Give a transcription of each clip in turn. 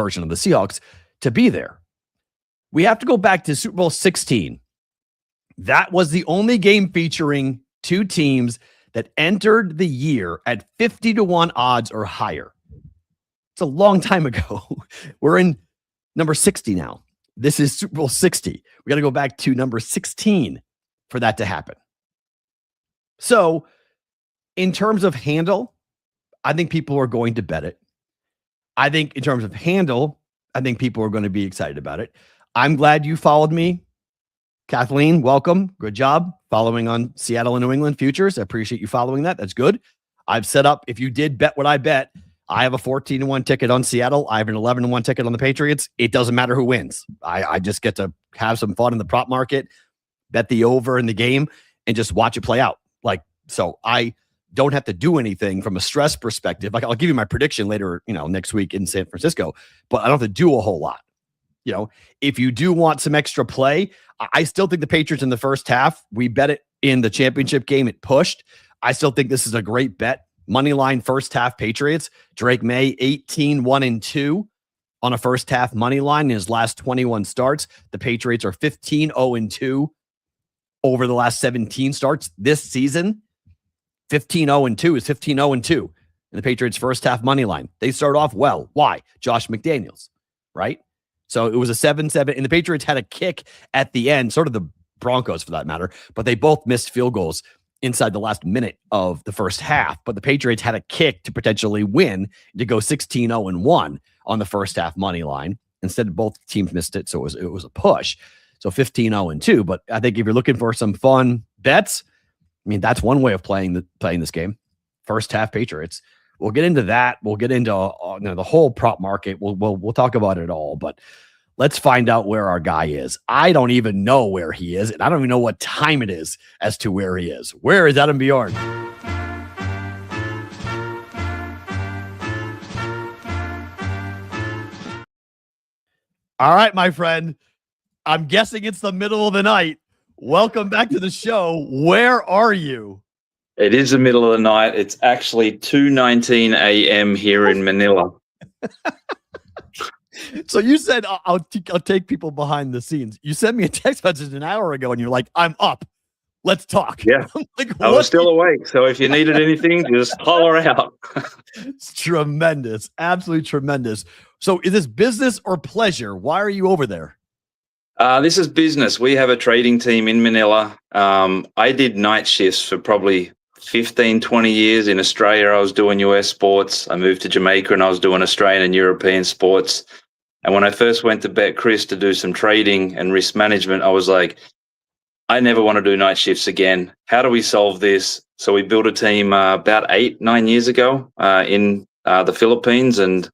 version of the Seahawks to be there. We have to go back to Super Bowl 16. That was the only game featuring two teams that entered the year at 50-1 odds or higher. It's a long time ago. We're in number 60 now. This is Super Bowl 60. We got to go back to number 16 for that to happen. So, in terms of handle, I think people are going to bet it. I think in terms of handle, I think people are going to be excited about it. I'm glad you followed me. Kathleen, welcome. Good job following on Seattle and New England futures. I appreciate you following that. That's good. I've set up, if you did bet what I bet, I have a 14-1 ticket on Seattle. I have an 11-1 ticket on the Patriots. It doesn't matter who wins. I just get to have some fun in the prop market, bet the over in the game, and just watch it play out. So I don't have to do anything from a stress perspective. I'll give you my prediction later, next week in San Francisco, but I don't have to do a whole lot. If you do want some extra play, I still think the Patriots in the first half, we bet it in the championship game. It pushed. I still think this is a great bet. Money line first half Patriots. Drake May 18-1-2 on a first half money line in his last 21 starts. The Patriots are 15-0-2 over the last 17 starts this season. 15-0-2 is 15-0-2 in the Patriots first half money line. They start off well. Why? Josh McDaniels, right? So it was a 7-7, and the Patriots had a kick at the end, sort of the Broncos for that matter, but they both missed field goals inside the last minute of the first half. But the Patriots had a kick to potentially win, to go 16-0-1 on the first half money line. Instead, both teams missed it, so it was a push. So 15-0-2. But I think if you're looking for some fun bets, that's one way of playing this game. First half Patriots. We'll get into that. We'll get into the whole prop market. We'll talk about it all. But let's find out where our guy is. I don't even know where he is, and I don't even know what time it is as to where he is. Where is Adam Bjorn? All right, my friend. I'm guessing it's the middle of the night. Welcome back to the show. Where are you? It is the middle of the night. It's actually 2:19 a.m. here in Manila. So you said, I'll take people behind the scenes. You sent me a text message an hour ago, and you're like, I'm up. Let's talk. Yeah. I was still awake. So if you needed anything, just holler out. It's tremendous. Absolutely tremendous. So is this business or pleasure? Why are you over there? This is business. We have a trading team in Manila. I did night shifts for probably 15, 20 years. In Australia, I was doing US sports. I moved to Jamaica and I was doing Australian and European sports. And when I first went to Betcris to do some trading and risk management, I was like, I never want to do night shifts again. How do we solve this? So we built a team about 8-9 years ago in the Philippines. And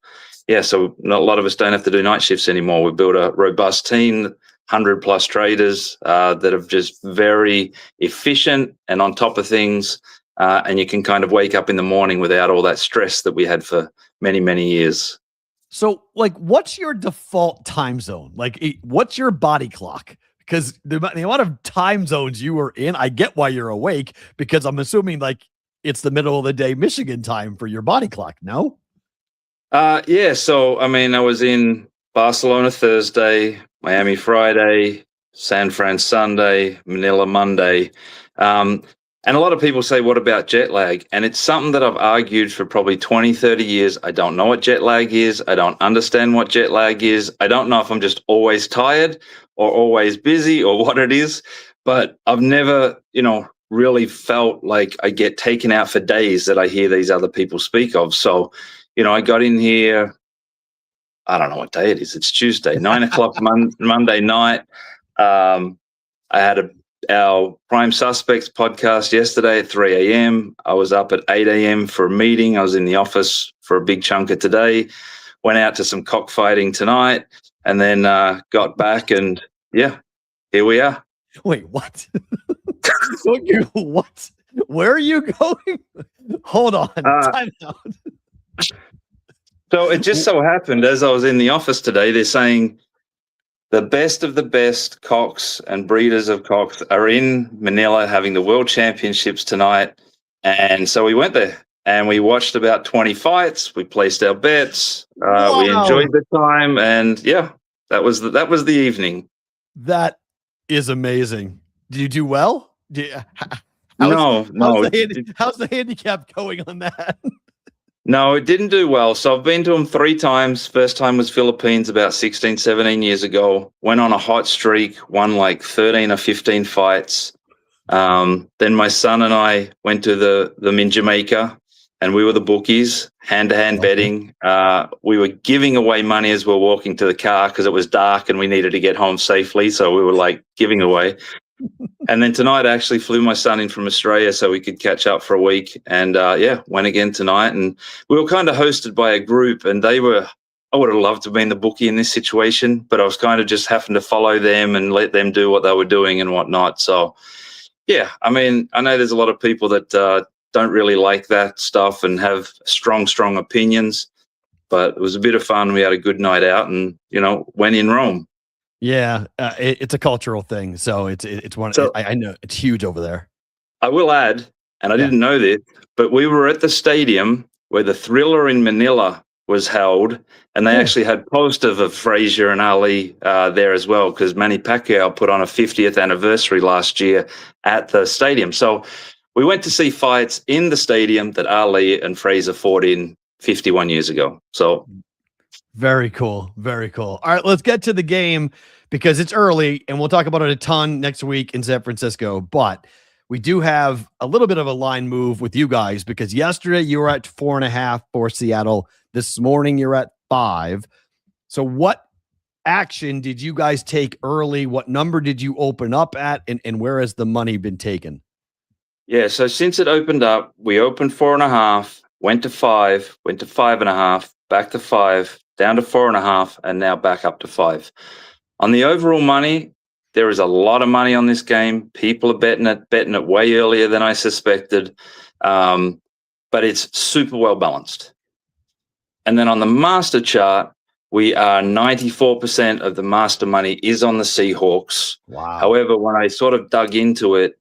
so a lot of us don't have to do night shifts anymore. We built a robust team, 100+ traders that are just very efficient and on top of things. And you can kind of wake up in the morning without all that stress that we had for many, many years. So, what's your default time zone? What's your body clock? Because the amount of time zones you were in, I get why you're awake, because I'm assuming it's the middle of the day Michigan time for your body clock, no? So, I was in Barcelona Thursday, Miami Friday, San Fran Sunday, Manila Monday. And a lot of people say, what about jet lag? And it's something that I've argued for probably 20, 30 years. I don't know what jet lag is. I don't understand what jet lag is. I don't know if I'm just always tired or always busy or what it is. But I've never, really felt like I get taken out for days that I hear these other people speak of. So, I got in here, I don't know what day it is. It's Tuesday, 9:00 Monday night. I had our Prime Suspects podcast yesterday at 3 a.m. I was up at 8 a.m. for a meeting. I was in the office for a big chunk of today. Went out to some cockfighting tonight, and then got back, and here we are. Wait, what? What? Where are you going? Hold on. Time out. So it just so happened, as I was in the office today, they're saying the best of the best cocks and breeders of cocks are in Manila having the World Championships tonight. And so we went there. and we watched about 20 fights. We placed our bets. Wow. We enjoyed the time, and yeah, that was the evening. That is amazing. Did you do well? No. How's the handicap going on that? No, it didn't do well. So I've been to them 3 times. First time was Philippines about 16, 17 years ago. Went on a hot streak, won like 13 or 15 fights. Then my son and I went to them in Jamaica, and we were the bookies, hand-to-hand betting. We were giving away money as we were walking to the car because it was dark and we needed to get home safely. So we were like giving away. And then tonight I actually flew my son in from Australia so we could catch up for a week. And went again tonight. And we were kind of hosted by a group, and I would have loved to have been the bookie in this situation, but I was kind of just having to follow them and let them do what they were doing and whatnot. So, yeah, I mean, I know there's a lot of people that don't really like that stuff and have strong opinions, but it was a bit of fun. We had a good night out and, when in Rome. Yeah, it's a cultural thing. So it's one. So, I know it's huge over there. I will add, and I didn't know this, but we were at the stadium where the Thriller in Manila was held, and they actually had posters of Frazier and Ali there as well, because Manny Pacquiao put on a 50th anniversary last year at the stadium. So we went to see fights in the stadium that Ali and Frazier fought in 51 years ago. So. Very cool. Very cool. All right, let's get to the game because it's early and we'll talk about it a ton next week in San Francisco. But we do have a little bit of a line move with you guys because yesterday you were at 4.5 for Seattle. This morning you're at 5. So what action did you guys take early? What number did you open up at? And where has the money been taken? Yeah, so since it opened up, we opened 4.5, went to 5, went to 5.5, back to 5, down to 4.5, and now back up to 5. On the overall money, there is a lot of money on this game. People are betting it way earlier than I suspected, but it's super well balanced. And then on the master chart, we are 94% of the master money is on the Seahawks. Wow. However, when I sort of dug into it,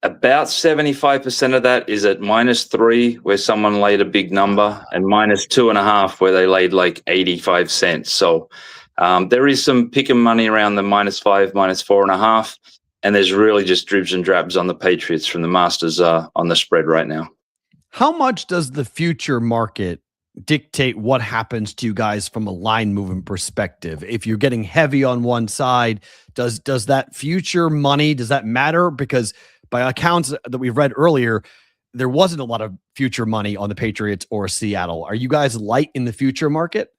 about 75% of that is at -3, where someone laid a big number, and -2.5, where they laid like 85 cents. So there is some picking money around the -5, -4.5, and there's really just dribs and drabs on the Patriots from the Masters on the spread right now. How much does the future market dictate what happens to you guys from a line movement perspective? If you're getting heavy on one side, does that future money, does that matter? Because by accounts that we've read earlier, there wasn't a lot of future money on the Patriots or Seattle. Are you guys light in the future market?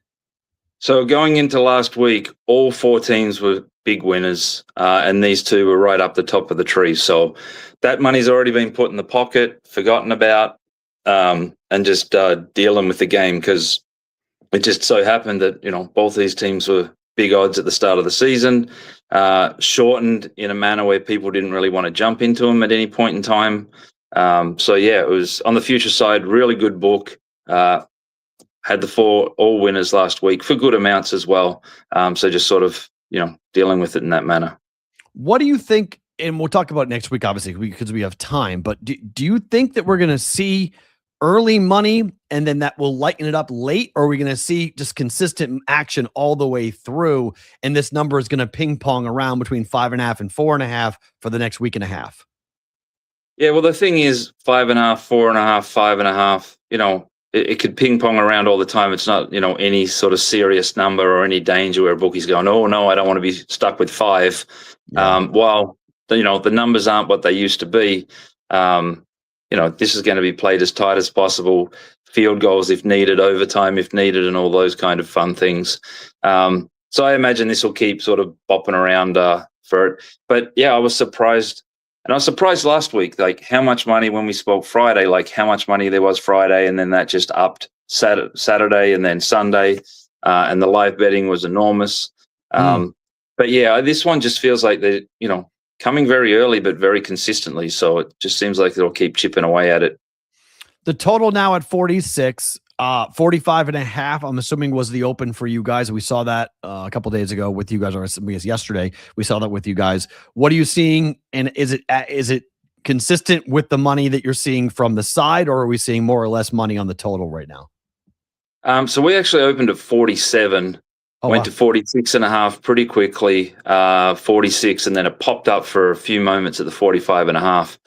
So going into last week, all 4 teams were big winners, and these 2 were right up the top of the tree. So that money's already been put in the pocket, forgotten about, and just dealing with the game, because it just so happened that, both these teams were big odds at the start of the season, shortened in a manner where people didn't really want to jump into them at any point in time. So yeah, it was on the future side, really good book. Had the 4 all winners last week for good amounts as well. So just sort of, dealing with it in that manner. What do you think? And we'll talk about it next week, obviously, because we have time, but do you think that we're going to see early money and then that will lighten it up late? Or are we going to see just consistent action all the way through? And this number is going to ping pong around between 5.5 and 4.5 for the next week and a half. Yeah. Well, the thing is 5.5, 4.5, 5.5, it could ping pong around all the time. It's not, any sort of serious number or any danger where a bookie's going, oh no, I don't want to be stuck with 5. Yeah. While, the numbers aren't what they used to be. This is going to be played as tight as possible, field goals if needed, overtime if needed, and all those kind of fun things. So I imagine this will keep sort of bopping around for it. But yeah, I was surprised. And I was surprised last week, like how much money when we spoke Friday, like how much money there was Friday, and then that just upped Saturday and then Sunday, and the live betting was enormous. But yeah, this one just feels like they're, coming very early, but very consistently. So it just seems like they'll keep chipping away at it. The total now at 46, 45.5, I'm assuming was the open for you guys. We saw that a couple days ago with you guys, or yesterday. We saw that with you guys. What are you seeing? And is it consistent with the money that you're seeing from the side, or are we seeing more or less money on the total right now? So we actually opened at 47, went to 46.5 pretty quickly, 46, and then it popped up for a few moments at the 45.5.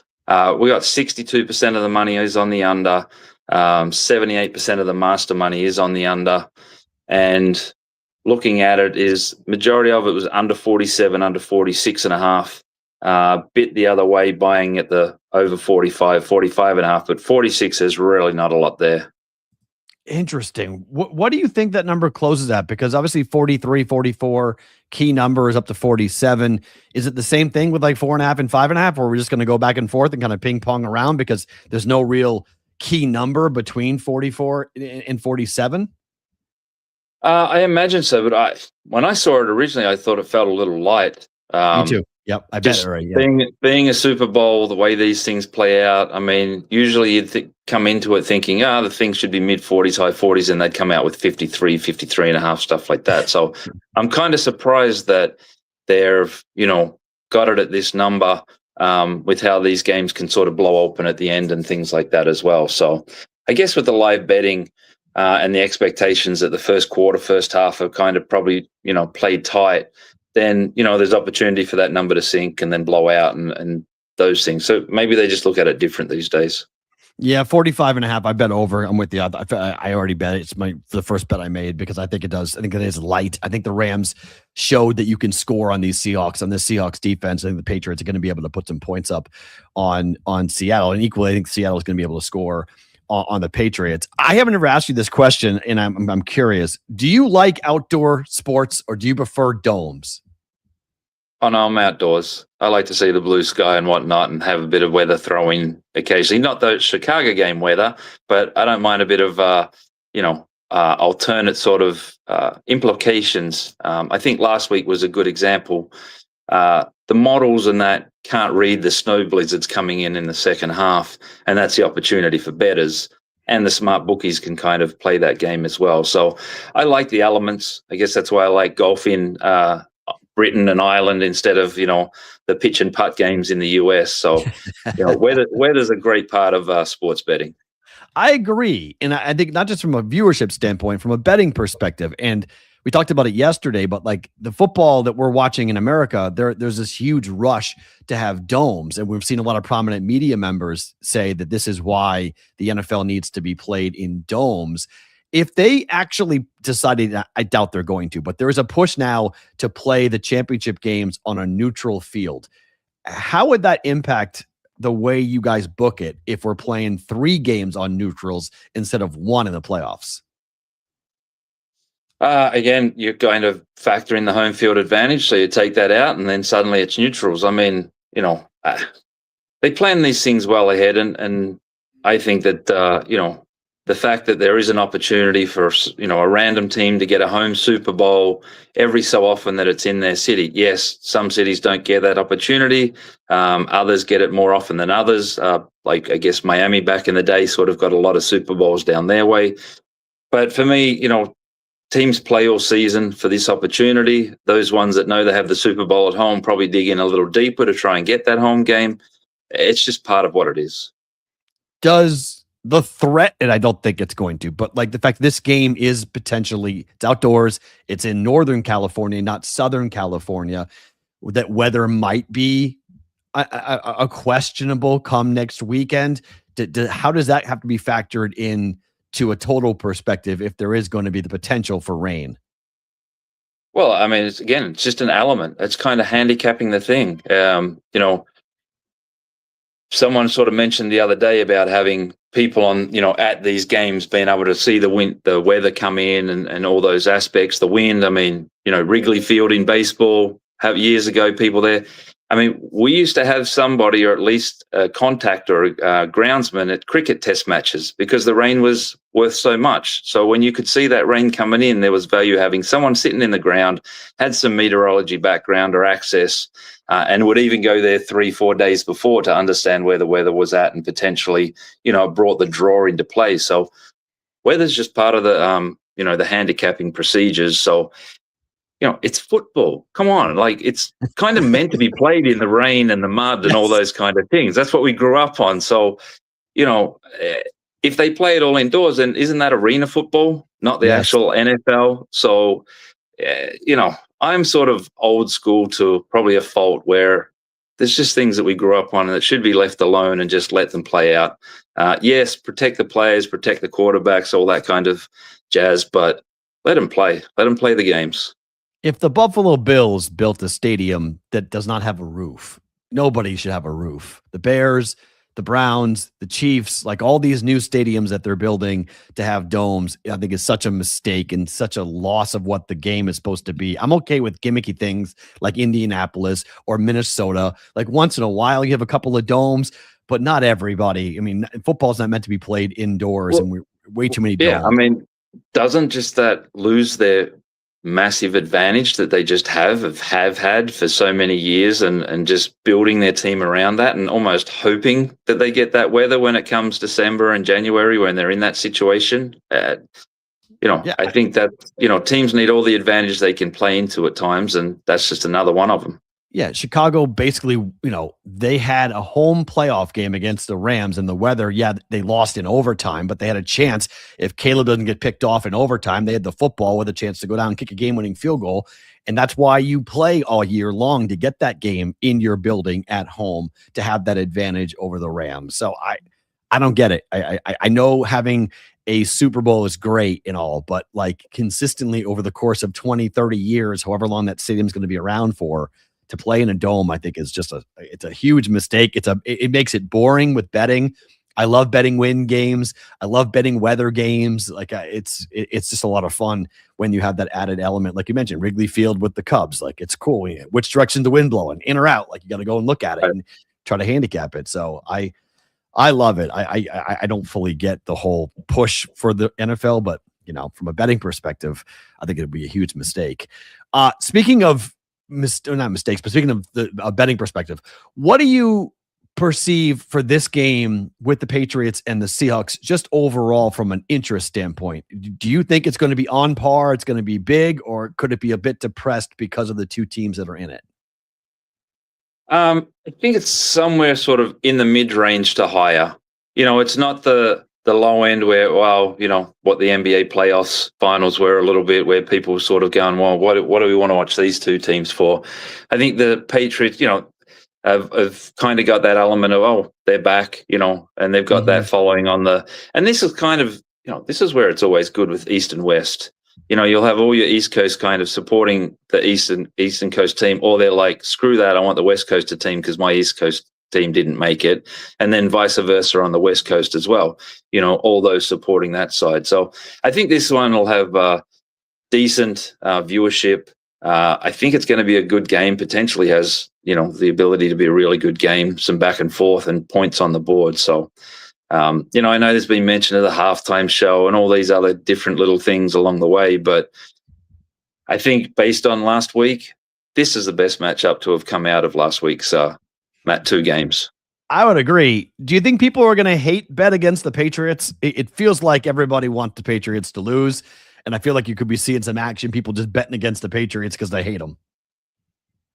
We got 62% of the money is on the under, 78% of the master money is on the under, and looking at it is majority of it was under 47, under 46.5. Bit the other way buying at the over 45, 45.5, but 46 is really not a lot there. Interesting. What do you think that number closes at? Because obviously 43, 44, key number is up to 47. Is it the same thing with like 4.5 and 5.5, or we're just going to go back and forth and kind of ping pong around because there's no real key number between 44 and 47? I imagine so, but when I saw it originally, I thought it felt a little light. Me too. Yep, I bet. Right. Yeah. Being a Super Bowl, the way these things play out, I mean, usually you'd come into it thinking, the thing should be mid-40s, high 40s, and they'd come out with 53, 53.5, stuff like that. So I'm kind of surprised that they've, got it at this number with how these games can sort of blow open at the end and things like that as well. So I guess with the live betting and the expectations that the first quarter, first half are kind of probably, played tight, then, there's opportunity for that number to sink and then blow out and those things. So maybe they just look at it different these days. Yeah, 45.5. I bet over. I'm with you. I already bet it. It's the first bet I made because I think it does. I think it is light. I think the Rams showed that you can score on these Seahawks, on this Seahawks defense. I think the Patriots are going to be able to put some points up on Seattle. And equally, I think Seattle is going to be able to score on the Patriots. I haven't ever asked you this question, and I'm curious. Do you like outdoor sports or do you prefer domes? Oh, no, I'm outdoors. I like to see the blue sky and whatnot and have a bit of weather throw in occasionally. Not the Chicago game weather, but I don't mind a bit of, alternate sort of implications. I think last week was a good example. The models and that can't read the snow blizzards coming in the second half, and that's the opportunity for bettors. And the smart bookies can kind of play that game as well. So I like the elements. I guess that's why I like golf in Britain and Ireland instead of, the pitch and putt games in the US. So, weather's a great part of sports betting. I agree. And I think not just from a viewership standpoint, from a betting perspective. And we talked about it yesterday, but like the football that we're watching in America, there's this huge rush to have domes. And we've seen a lot of prominent media members say that this is why the NFL needs to be played in domes. If they actually decided, I doubt they're going to, but there is a push now to play the championship games on a neutral field. How would that impact the way you guys book it if we're playing 3 games on neutrals instead of 1 in the playoffs? Again, you're going to factor in the home field advantage, so you take that out, and then suddenly it's neutrals. I mean, they plan these things well ahead, and I think that the fact that there is an opportunity for a random team to get a home Super Bowl every so often that it's in their city. Yes, some cities don't get that opportunity. Others get it more often than others. Like I guess Miami back in the day sort of got a lot of Super Bowls down their way. But for me, teams play all season for this opportunity. Those ones that know they have the Super Bowl at home probably dig in a little deeper to try and get that home game. It's just part of what it is. Does the threat, and I don't think it's going to, but like the fact this game is potentially, it's outdoors, it's in Northern California, not Southern California, that weather might be a questionable come next weekend. How does that have to be factored in to a total perspective if there is going to be the potential for rain? Well, I mean, it's just an element. It's kind of handicapping the thing. Someone sort of mentioned the other day about having people on, at these games being able to see the weather come in and all those aspects, the wind. I mean, Wrigley Field in baseball, years ago, people there. I mean, we used to have somebody, or at least a contact or a groundsman at cricket test matches because the rain was worth so much. So when you could see that rain coming in, there was value having someone sitting in the ground, had some meteorology background or access, and would even go there 3-4 days before to understand where the weather was at and potentially, brought the draw into play. So weather's just part of the, the handicapping procedures. So it's football. Come on. Like, it's kind of meant to be played in the rain and the mud and all those kind of things. That's what we grew up on. So, if they play it all indoors, then isn't that arena football, not the actual NFL? So, I'm sort of old school to probably a fault, where there's just things that we grew up on that should be left alone and just let them play out. Yes, protect the players, protect the quarterbacks, all that kind of jazz, but let them play. Let them play the games. If the Buffalo Bills built a stadium that does not have a roof, nobody should have a roof. The Bears, the Browns, the Chiefs, like all these new stadiums that they're building to have domes, I think is such a mistake and such a loss of what the game is supposed to be. I'm okay with gimmicky things like Indianapolis or Minnesota. Like once in a while, you have a couple of domes, but not everybody. I mean, football's not meant to be played indoors, and we're way too many domes. Yeah, I mean, doesn't just that lose their massive advantage that they just have had for so many years, and just building their team around that and almost hoping that they get that weather when it comes December and January when they're in that situation. I think that, teams need all the advantage they can play into at times, and that's just another one of them. Yeah, Chicago basically, they had a home playoff game against the Rams, and the weather, they lost in overtime, but they had a chance. If Caleb doesn't get picked off in overtime, they had the football with a chance to go down and kick a game-winning field goal. And that's why you play all year long, to get that game in your building at home, to have that advantage over the Rams. So I don't get it. I know having a Super Bowl is great and all, but like consistently over the course of 20, 30 years, however long that stadium's going to be around for, to play in a dome, I think is just it's a huge mistake. It makes it boring with betting. I love betting win games. I love betting weather games. Like it's just a lot of fun when you have that added element. Like you mentioned, Wrigley Field with the Cubs. Like it's cool. Which direction the wind blowing, in or out? Like you got to go and look at it and try to handicap it. So I love it. I don't fully get the whole push for the NFL, but from a betting perspective, I think it'd be a huge mistake. Speaking of not mistakes, but speaking of the betting perspective, what do you perceive for this game with the Patriots and the Seahawks, just overall from an interest standpoint? Do you think it's going to be on par, it's going to be big, or could it be a bit depressed because of the two teams that are in it? I think it's somewhere sort of in the mid-range to higher. It's not the low end where, what the NBA playoffs finals were a little bit, where people were sort of going, well, what do we want to watch these two teams for? I think the Patriots, have kind of got that element of, they're back, and they've got that following on and this is kind of, this is where it's always good with East and West. You'll have all your East Coast kind of supporting the Eastern Coast team, or they're like, screw that, I want the West Coast team because my East Coast team didn't make it, and then vice versa on the West Coast as well, all those supporting that side. So I think this one will have decent viewership. I think it's going to be a good game, potentially has the ability to be a really good game, some back and forth and points on the board. So I know there's been mention of the halftime show and all these other different little things along the way, but I think based on last week, this is the best matchup to have come out of last week's two games. I would agree. Do you think people are going to hate bet against the Patriots? It feels like everybody wants the Patriots to lose, and I feel like you could be seeing some action, people just betting against the Patriots because they hate them.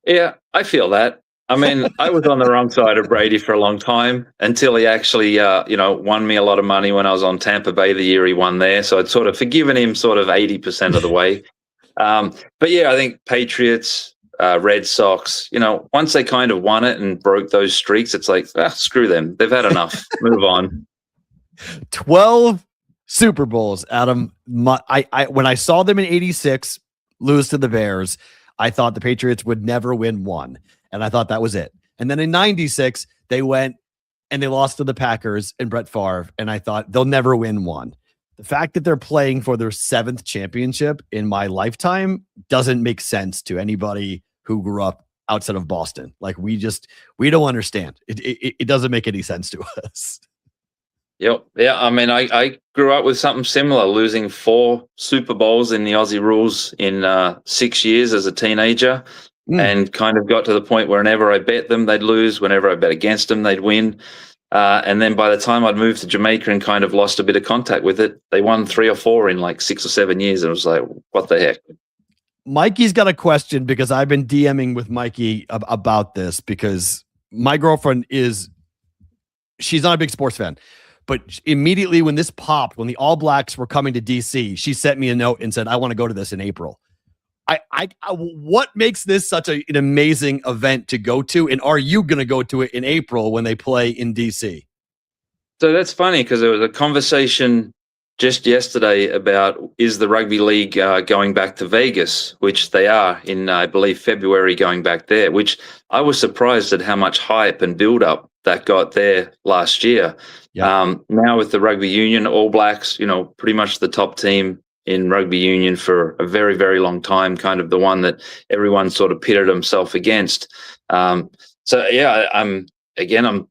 Yeah, I feel that. I mean, I was on the wrong side of Brady for a long time until he actually, won me a lot of money when I was on Tampa Bay the year he won there. So I'd sort of forgiven him sort of 80% of the way. But yeah, I think Patriots, Red Sox, once they kind of won it and broke those streaks, it's like, screw them. They've had enough. Move on. 12 Super Bowls, Adam. I when I saw them in 86 lose to the Bears, I thought the Patriots would never win one. And I thought that was it. And then in 96, they went and they lost to the Packers and Brett Favre. And I thought they'll never win one. The fact that they're playing for their 7th championship in my lifetime doesn't make sense to anybody who grew up outside of Boston. Like we don't understand. It doesn't make any sense to us. Yep. Yeah. I mean, I grew up with something similar, losing 4 Super Bowls in the Aussie rules in 6 years as a teenager. And kind of got to the point where whenever I bet them, they'd lose. Whenever I bet against them, they'd win. And then by the time I'd moved to Jamaica and kind of lost a bit of contact with it, they won 3 or 4 in like 6 or 7 years. And it was like, what the heck? Mikey's got a question because I've been DMing with Mikey about this because my girlfriend she's not a big sports fan, but immediately when this popped, when the All Blacks were coming to DC, she sent me a note and said, I want to go to this in April. What makes this such an amazing event to go to? And are you going to go to it in April when they play in DC? So that's funny because there was a conversation just yesterday about is the rugby league going back to Vegas, which they are in, I believe, February going back there, which I was surprised at how much hype and build up that got there last year. Yep. Now with the rugby union, All Blacks, pretty much the top team in rugby union for a very, very long time, kind of the one that everyone sort of pitted himself against. I'm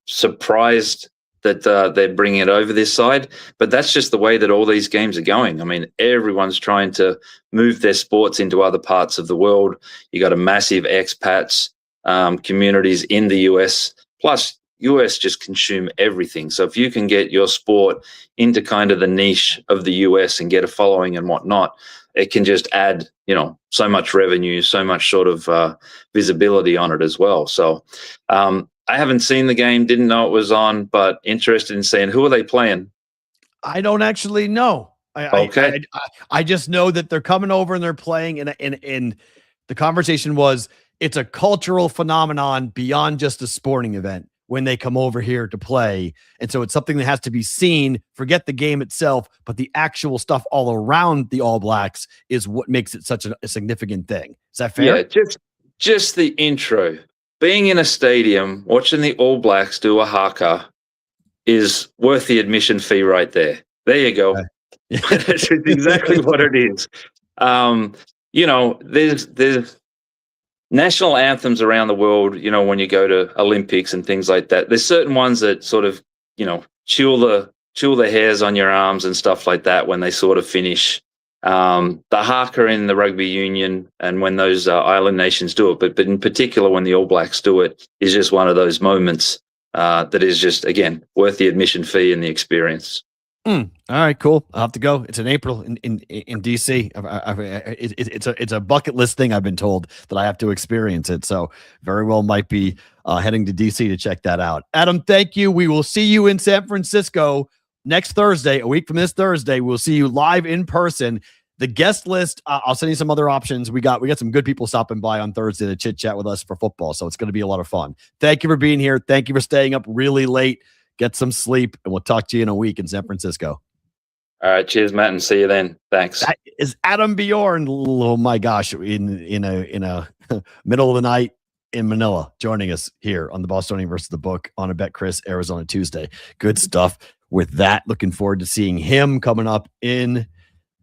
surprised that they're bringing it over this side, but that's just the way that all these games are going. I mean, everyone's trying to move their sports into other parts of the world. You got a massive expats communities in the US, plus US just consume everything. So if you can get your sport into kind of the niche of the US and get a following and whatnot, it can just add, so much revenue, so much sort of visibility on it as well. So I haven't seen the game, didn't know it was on, but interested in seeing who are they playing? I don't actually know. I just know that they're coming over and they're playing, and the conversation was it's a cultural phenomenon beyond just a sporting event when they come over here to play. And so it's something that has to be seen, forget the game itself, but the actual stuff all around the All Blacks is what makes it such a significant thing. Is that fair? Yeah, just the intro. Being in a stadium, watching the All Blacks do a haka is worth the admission fee right there. There you go. That's exactly what it is. There's national anthems around the world, when you go to Olympics and things like that. There's certain ones that sort of, chill the hairs on your arms and stuff like that when they sort of finish. The haka in the rugby union and when those island nations do it, but in particular when the All Blacks do it, is just one of those moments that is just, again, worth the admission fee and the experience. All right, cool. I'll have to go. It's in April in DC. It's a bucket list thing. I've been told that I have to experience it. So very well might be heading to DC to check that out. Adam, thank you. We will see you in San Francisco next Thursday, a week from this Thursday. We'll see you live in person. The guest list, I'll send you some other options. We got some good people stopping by on Thursday to chit chat with us for football. So it's going to be a lot of fun. Thank you for being here. Thank you for staying up really late. Get some sleep, and we'll talk to you in a week in San Francisco. All right. Cheers, Matt, and see you then. Thanks. That is Adam Bjorn. Oh my gosh. In a middle of the night in Manila, joining us here on the Bostonian versus the Book on a Betcris Arizona Tuesday. Good stuff with that. Looking forward to seeing him coming up in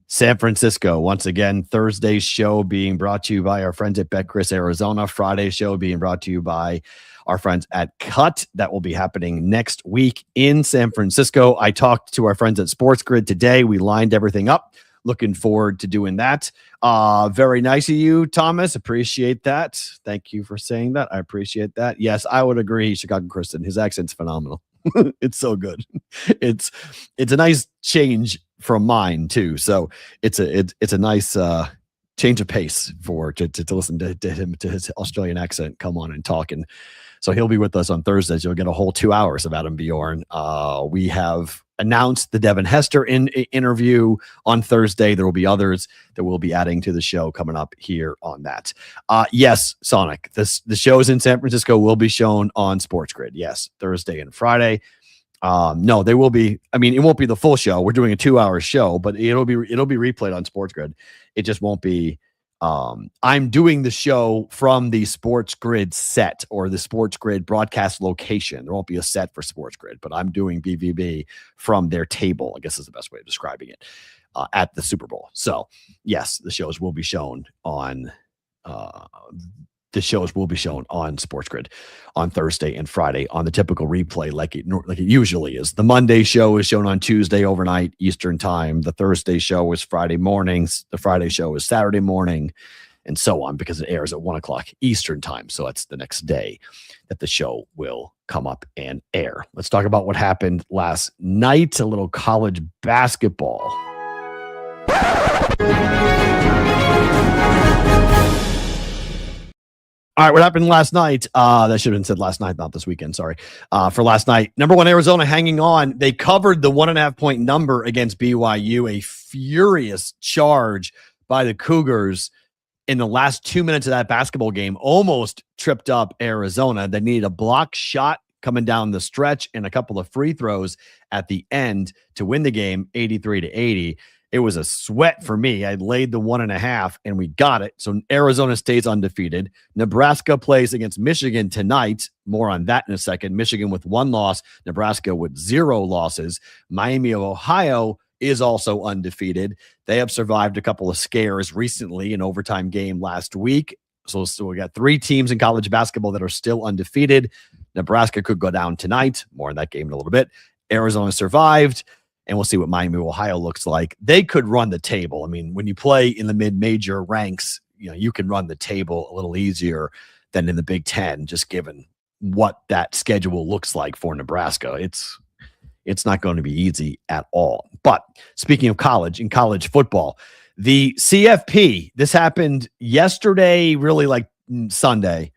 San Francisco. Once again, Thursday's show being brought to you by our friends at Betcris Arizona. Friday's show being brought to you by our friends at Cut. That will be happening next week in San Francisco. I talked to our friends at Sports Grid today. We lined everything up. Looking forward to doing that. Very nice of you, Thomas. Appreciate that. Thank you for saying that. I appreciate that. Yes, I would agree. Chicago Kristen, his accent's phenomenal. It's so good. It's a nice change from mine too. So it's a nice change of pace to listen to him, to his Australian accent come on and talk. And so he'll be with us on Thursdays. You'll get a whole 2 hours of Adam Bjorn. We have announced the Devin Hester interview on Thursday. There will be others that we'll be adding to the show coming up here on that. Yes, Sonic, the shows in San Francisco will be shown on Sports Grid. Yes, Thursday and Friday. No, they will be. I mean, it won't be the full show. We're doing a 2-hour show, but it'll be replayed on Sports Grid. It just won't be. I'm doing the show from the Sports Grid set or the Sports Grid broadcast location. There won't be a set for Sports Grid, but I'm doing BvB from their table, I guess is the best way of describing it, at the Super Bowl. So yes, the shows will be shown on Sports Grid on Thursday and Friday on the typical replay like it usually is. The Monday show is shown on Tuesday overnight Eastern time. The Thursday show is Friday mornings. The Friday show is Saturday morning, and so on, because it airs at 1:00 Eastern time. So that's the next day that the show will come up and air. Let's talk about what happened last night. A little college basketball. All right, what happened last night? That should have been said last night, not this weekend. Sorry. For last night, number one, Arizona hanging on. They covered the 1.5 point number against BYU. A furious charge by the Cougars in the last 2 minutes of that basketball game almost tripped up Arizona. They needed a block shot coming down the stretch and a couple of free throws at the end to win the game 83-80. It was a sweat for me. I laid the 1.5 and we got it. So Arizona stays undefeated. Nebraska plays against Michigan tonight. More on that in a second. Michigan with 1 loss, Nebraska with 0 losses. Miami of Ohio is also undefeated. They have survived a couple of scares recently, an overtime game last week. So we got 3 teams in college basketball that are still undefeated. Nebraska could go down tonight. More on that game in a little bit. Arizona survived. And we'll see what Miami, Ohio looks like. They could run the table. I mean, when you play in the mid-major ranks, you can run the table a little easier than in the Big Ten, just given what that schedule looks like for Nebraska. It's not going to be easy at all. But speaking of college, in college football, the CFP, this happened yesterday, really like Sunday,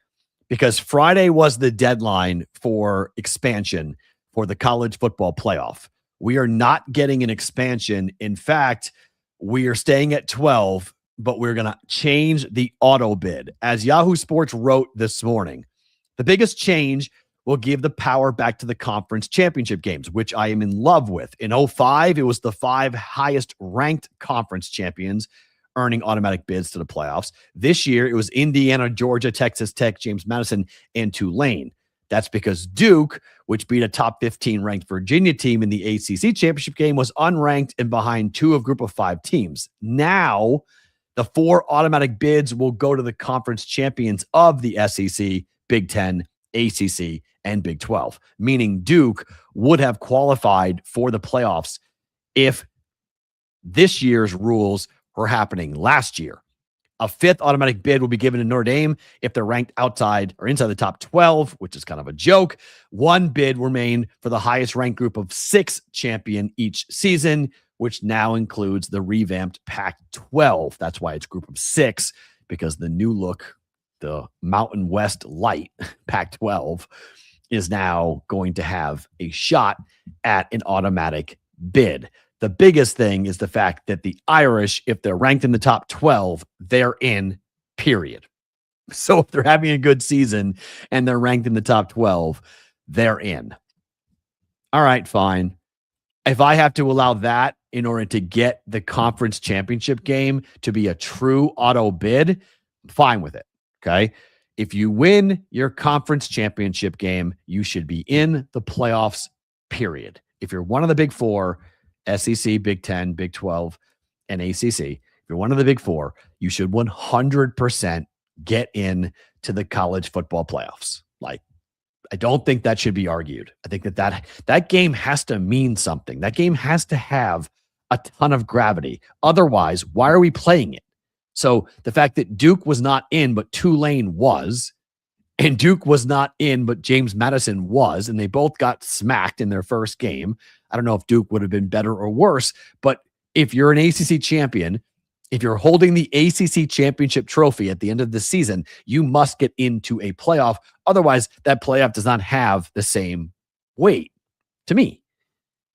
because Friday was the deadline for expansion for the college football playoff. We are not getting an expansion. In fact, we are staying at 12, but we're going to change the auto bid. As Yahoo Sports wrote this morning, the biggest change will give the power back to the conference championship games, which I am in love with. In 2005, it was the 5 highest ranked conference champions earning automatic bids to the playoffs. This year, it was Indiana, Georgia, Texas Tech, James Madison, and Tulane. That's because Duke, which beat a top 15 ranked Virginia team in the ACC championship game, was unranked and behind 2 of group of 5 teams. Now, the 4 automatic bids will go to the conference champions of the SEC, Big Ten, ACC, and Big 12, meaning Duke would have qualified for the playoffs if this year's rules were happening last year. A 5th automatic bid will be given to Notre Dame if they're ranked outside or inside the top 12, which is kind of a joke. 1 bid remained for the highest ranked group of 6 champion each season, which now includes the revamped Pac-12. That's why it's group of 6, because the new look, the Mountain West Light Pac-12, is now going to have a shot at an automatic bid. The biggest thing is the fact that the Irish, if they're ranked in the top 12, they're in, period. So if they're having a good season and they're ranked in the top 12, they're in. All right, fine. If I have to allow that in order to get the conference championship game to be a true auto bid, I'm fine with it, okay? If you win your conference championship game, you should be in the playoffs, period. If you're one of the big 4, SEC, Big 10, Big 12, and ACC, if you're one of the big 4, you should 100% get in to the college football playoffs. Like, I don't think that should be argued. I think that game has to mean something. That game has to have a ton of gravity. Otherwise, why are we playing it? So the fact that Duke was not in, but Tulane was, and Duke was not in, but James Madison was, and they both got smacked in their first game. I don't know if Duke would have been better or worse, but if you're an ACC champion, if you're holding the ACC championship trophy at the end of the season, you must get into a playoff. Otherwise, that playoff does not have the same weight to me.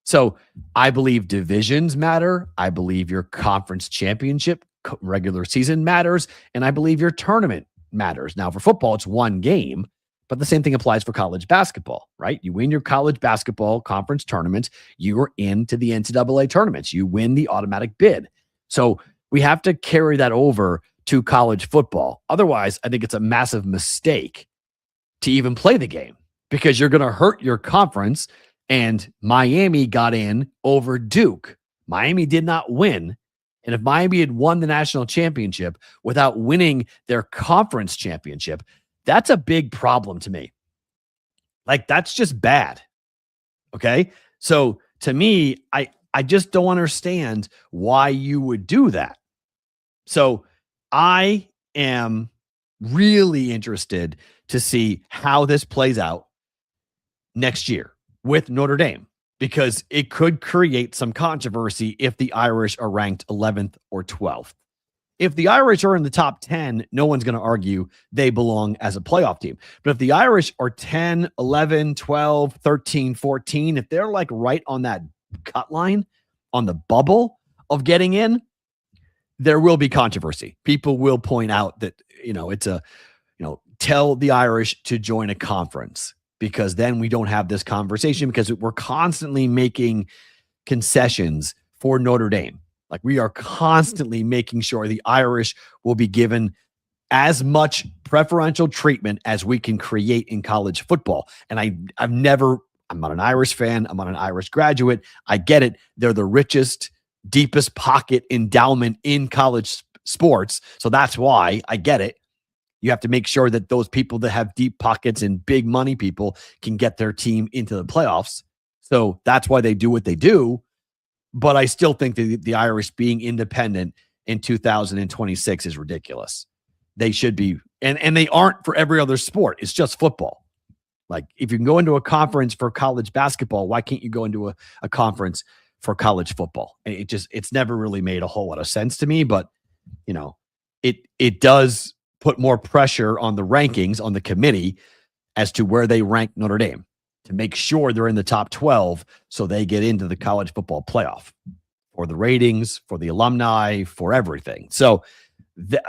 So I believe divisions matter. I believe your conference championship regular season matters. And I believe your tournament matters. Now, for football, it's 1 game. But the same thing applies for college basketball, right? You win your college basketball conference tournament, you are into the NCAA tournaments. You win the automatic bid. So we have to carry that over to college football. Otherwise, I think it's a massive mistake to even play the game, because you're going to hurt your conference. And Miami got in over Duke. Miami did not win. And if Miami had won the national championship without winning their conference championship, that's a big problem to me. Like, that's just bad. Okay. So to me, I just don't understand why you would do that. So I am really interested to see how this plays out next year with Notre Dame, because it could create some controversy if the Irish are ranked 11th or 12th. If the Irish are in the top 10, no one's going to argue they belong as a playoff team. But if the Irish are 10, 11, 12, 13, 14, if they're like right on that cut line, on the bubble of getting in, there will be controversy. People will point out that, it's tell the Irish to join a conference, because then we don't have this conversation, because we're constantly making concessions for Notre Dame. Like, we are constantly making sure the Irish will be given as much preferential treatment as we can create in college football. And I'm not an Irish fan. I'm not an Irish graduate. I get it. They're the richest, deepest pocket endowment in college sports. So that's why I get it. You have to make sure that those people that have deep pockets and big money people can get their team into the playoffs. So that's why they do what they do. But I still think that the Irish being independent in 2026 is ridiculous. They should be, and they aren't for every other sport. It's just football. Like, if you can go into a conference for college basketball, why can't you go into a conference for college football? It's never really made a whole lot of sense to me, but it does put more pressure on the rankings on the committee as to where they rank Notre Dame, to make sure they're in the top 12 so they get into the college football playoff, for the ratings, for the alumni, for everything. So,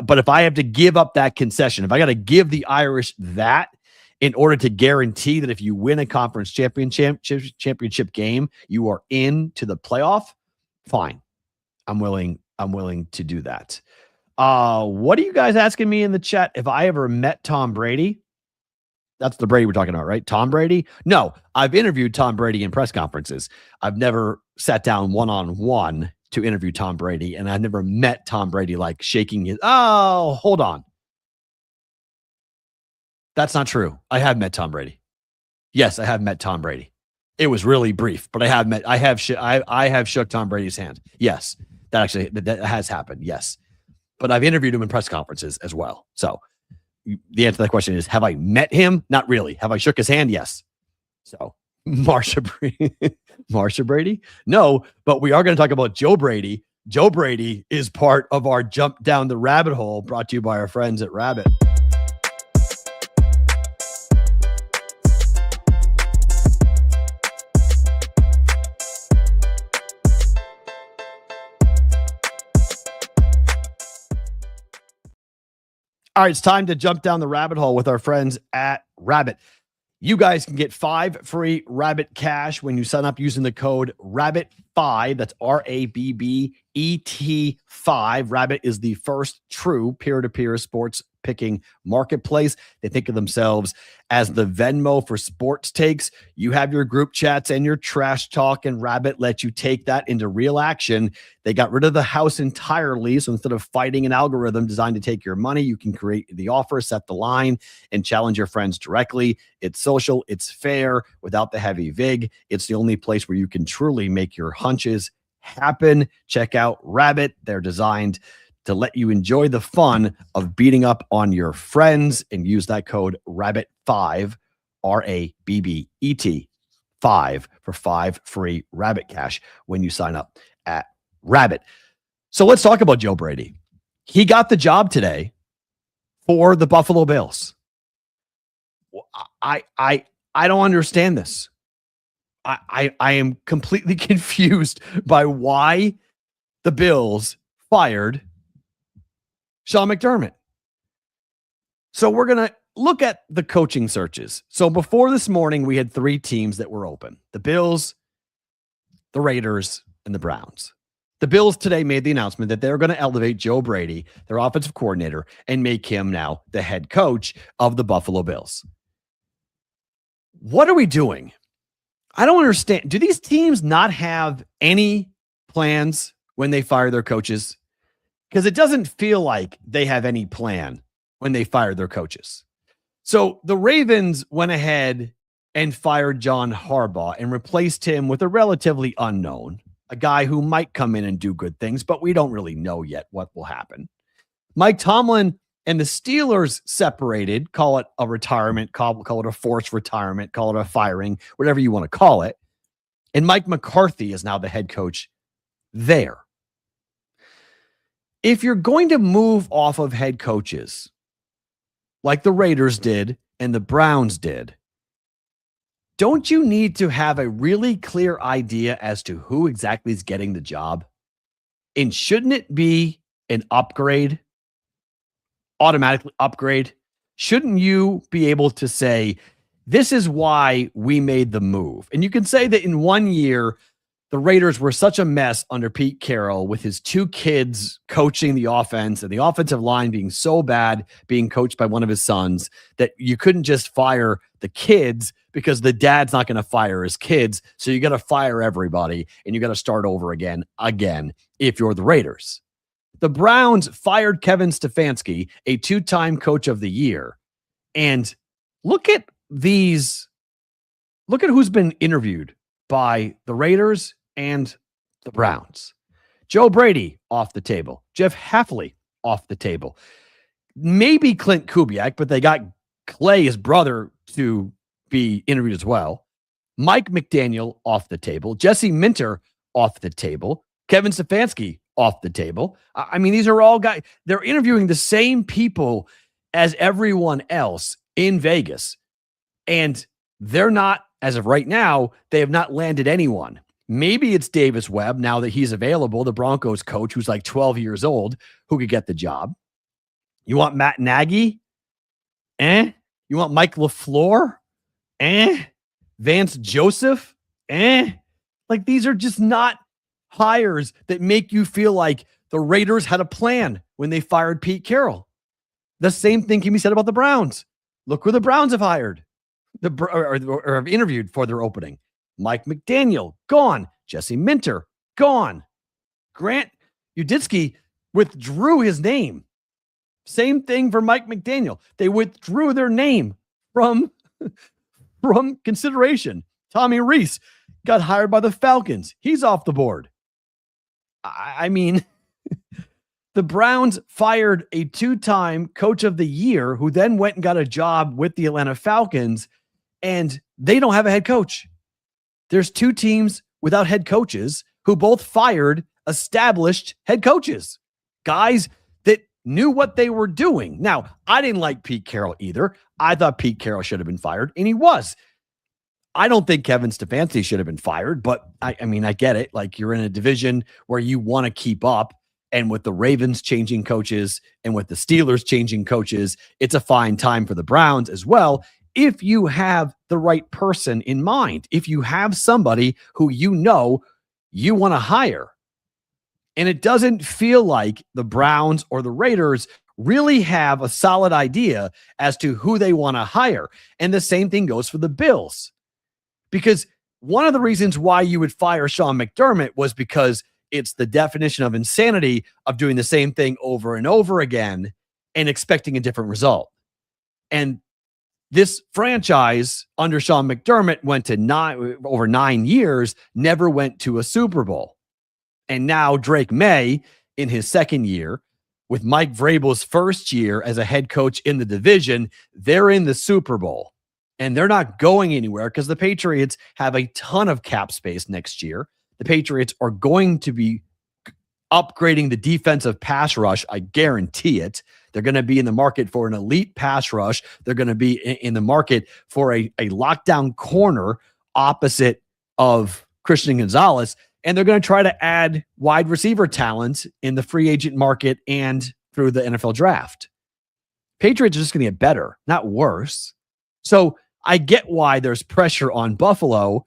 but if I have to give up that concession, if I got to give the Irish that in order to guarantee that if you win a conference championship game, you are into the playoff, fine. I'm willing to do that. What are you guys asking me in the chat? If I ever met Tom Brady? That's the Brady we're talking about, right? Tom Brady? No, I've interviewed Tom Brady in press conferences. I've never sat down one-on-one to interview Tom Brady, and I've never met Tom Brady, like shaking his, oh, hold on. That's not true. I have met Tom Brady. Yes, I have met Tom Brady. It was really brief, but I have shook Tom Brady's hand. Yes, that has happened. Yes. But I've interviewed him in press conferences as well. So the answer to that question is, have I met him? Not really. Have I shook his hand? Yes. So Marsha Brady? No, but we are going to talk about Joe Brady. Joe Brady is part of our Jump Down the Rabbit Hole, brought to you by our friends at Rabbit. All right, it's time to jump down the rabbit hole with our friends at Rabbit. You guys can get 5 free Rabbit cash when you sign up using the code RABBIT5. That's RABBET5. Rabbit is the first true peer-to-peer sports picking marketplace. They think of themselves as the Venmo for sports takes. You have your group chats and your trash talk, and Rabbit lets you take that into real action. They got rid of the house entirely. So instead of fighting an algorithm designed to take your money, you can create the offer, set the line, and challenge your friends directly. It's social, it's fair, without the heavy vig. It's the only place where you can truly make your hunches happen. Check out Rabbit. They're designed to let you enjoy the fun of beating up on your friends, and use that code RABBIT5, RABBET 5 for 5 free Rabbit cash when you sign up at Rabbit. So let's talk about Joe Brady. He got the job today for the Buffalo Bills. I don't understand this. I am completely confused by why the Bills fired Sean McDermott. So we're going to look at the coaching searches. So before this morning, we had 3 teams that were open: the Bills, the Raiders, and the Browns. The Bills today made the announcement that they're going to elevate Joe Brady, their offensive coordinator, and make him now the head coach of the Buffalo Bills. What are we doing? I don't understand. Do these teams not have any plans when they fire their coaches? Because it doesn't feel like they have any plan when they fire their coaches. So the Ravens went ahead and fired John Harbaugh and replaced him with a relatively unknown, a guy who might come in and do good things, but we don't really know yet what will happen. Mike Tomlin and the Steelers separated, call it a retirement, call it a forced retirement, call it a firing, whatever you want to call it. And Mike McCarthy is now the head coach there. if you're going to move off of head coaches like the Raiders did and the Browns did, don't you need to have a really clear idea as to who exactly is getting the job? And shouldn't it be an upgrade, automatically upgrade? Shouldn't you be able to say, this is why we made the move? And you can say that in 1 year, the Raiders were such a mess under Pete Carroll with his 2 kids coaching the offense and the offensive line being so bad, being coached by one of his sons, that you couldn't just fire the kids because the dad's not going to fire his kids. So you got to fire everybody and you got to start over again if you're the Raiders. The Browns fired Kevin Stefanski, a 2-time coach of the year. And look at who's been interviewed by the Raiders and the Browns. Joe Brady off the table. Jeff Hafley off the table. Maybe Clint Kubiak, but they got Clay, his brother, to be interviewed as well. Mike McDaniel off the table. Jesse Minter off the table. Kevin Stefanski off the table. I mean, these are all guys. They're interviewing the same people as everyone else in Vegas. And they're not, as of right now, they have not landed anyone. Maybe it's Davis Webb, now that he's available, the Broncos coach who's like 12 years old, who could get the job. You want Matt Nagy? You want Mike LaFleur? Vance Joseph? Like, these are just not hires that make you feel like the Raiders had a plan when they fired Pete Carroll. The same thing can be said about the Browns. Look who the Browns have hired. Or have interviewed for their opening. Mike McDaniel, gone. Jesse Minter, gone. Grant Uditsky withdrew his name. Same thing for Mike McDaniel. They withdrew their name from consideration. Tommy Reese got hired by the Falcons. He's off the board. I mean, the Browns fired a 2-time coach of the year who then went and got a job with the Atlanta Falcons, and they don't have a head coach. There's 2 teams without head coaches who both fired established head coaches, guys that knew what they were doing. Now, I didn't like Pete Carroll either. I thought Pete Carroll should have been fired, and he was. I don't think Kevin Stefanski should have been fired, but I mean, I get it. Like, you're in a division where you want to keep up, and with the Ravens changing coaches and with the Steelers changing coaches, it's a fine time for the Browns as well. If you have the right person in mind, if you have somebody who you know you want to hire. And it doesn't feel like the Browns or the Raiders really have a solid idea as to who they want to hire. And the same thing goes for the Bills. Because one of the reasons why you would fire Sean McDermott was because it's the definition of insanity of doing the same thing over and over again and expecting a different result. And this franchise under Sean McDermott went to over 9 years, never went to a Super Bowl. And now Drake May, in his second year, with Mike Vrabel's first year as a head coach in the division, they're in the Super Bowl. And they're not going anywhere because the Patriots have a ton of cap space next year. The Patriots are going to be upgrading the defensive pass rush. I guarantee it. They're going to be in the market for an elite pass rush. They're going to be in the market for a lockdown corner opposite of Christian Gonzalez. And they're going to try to add wide receiver talent in the free agent market and through the NFL draft. Patriots are just going to get better, not worse. So I get why there's pressure on Buffalo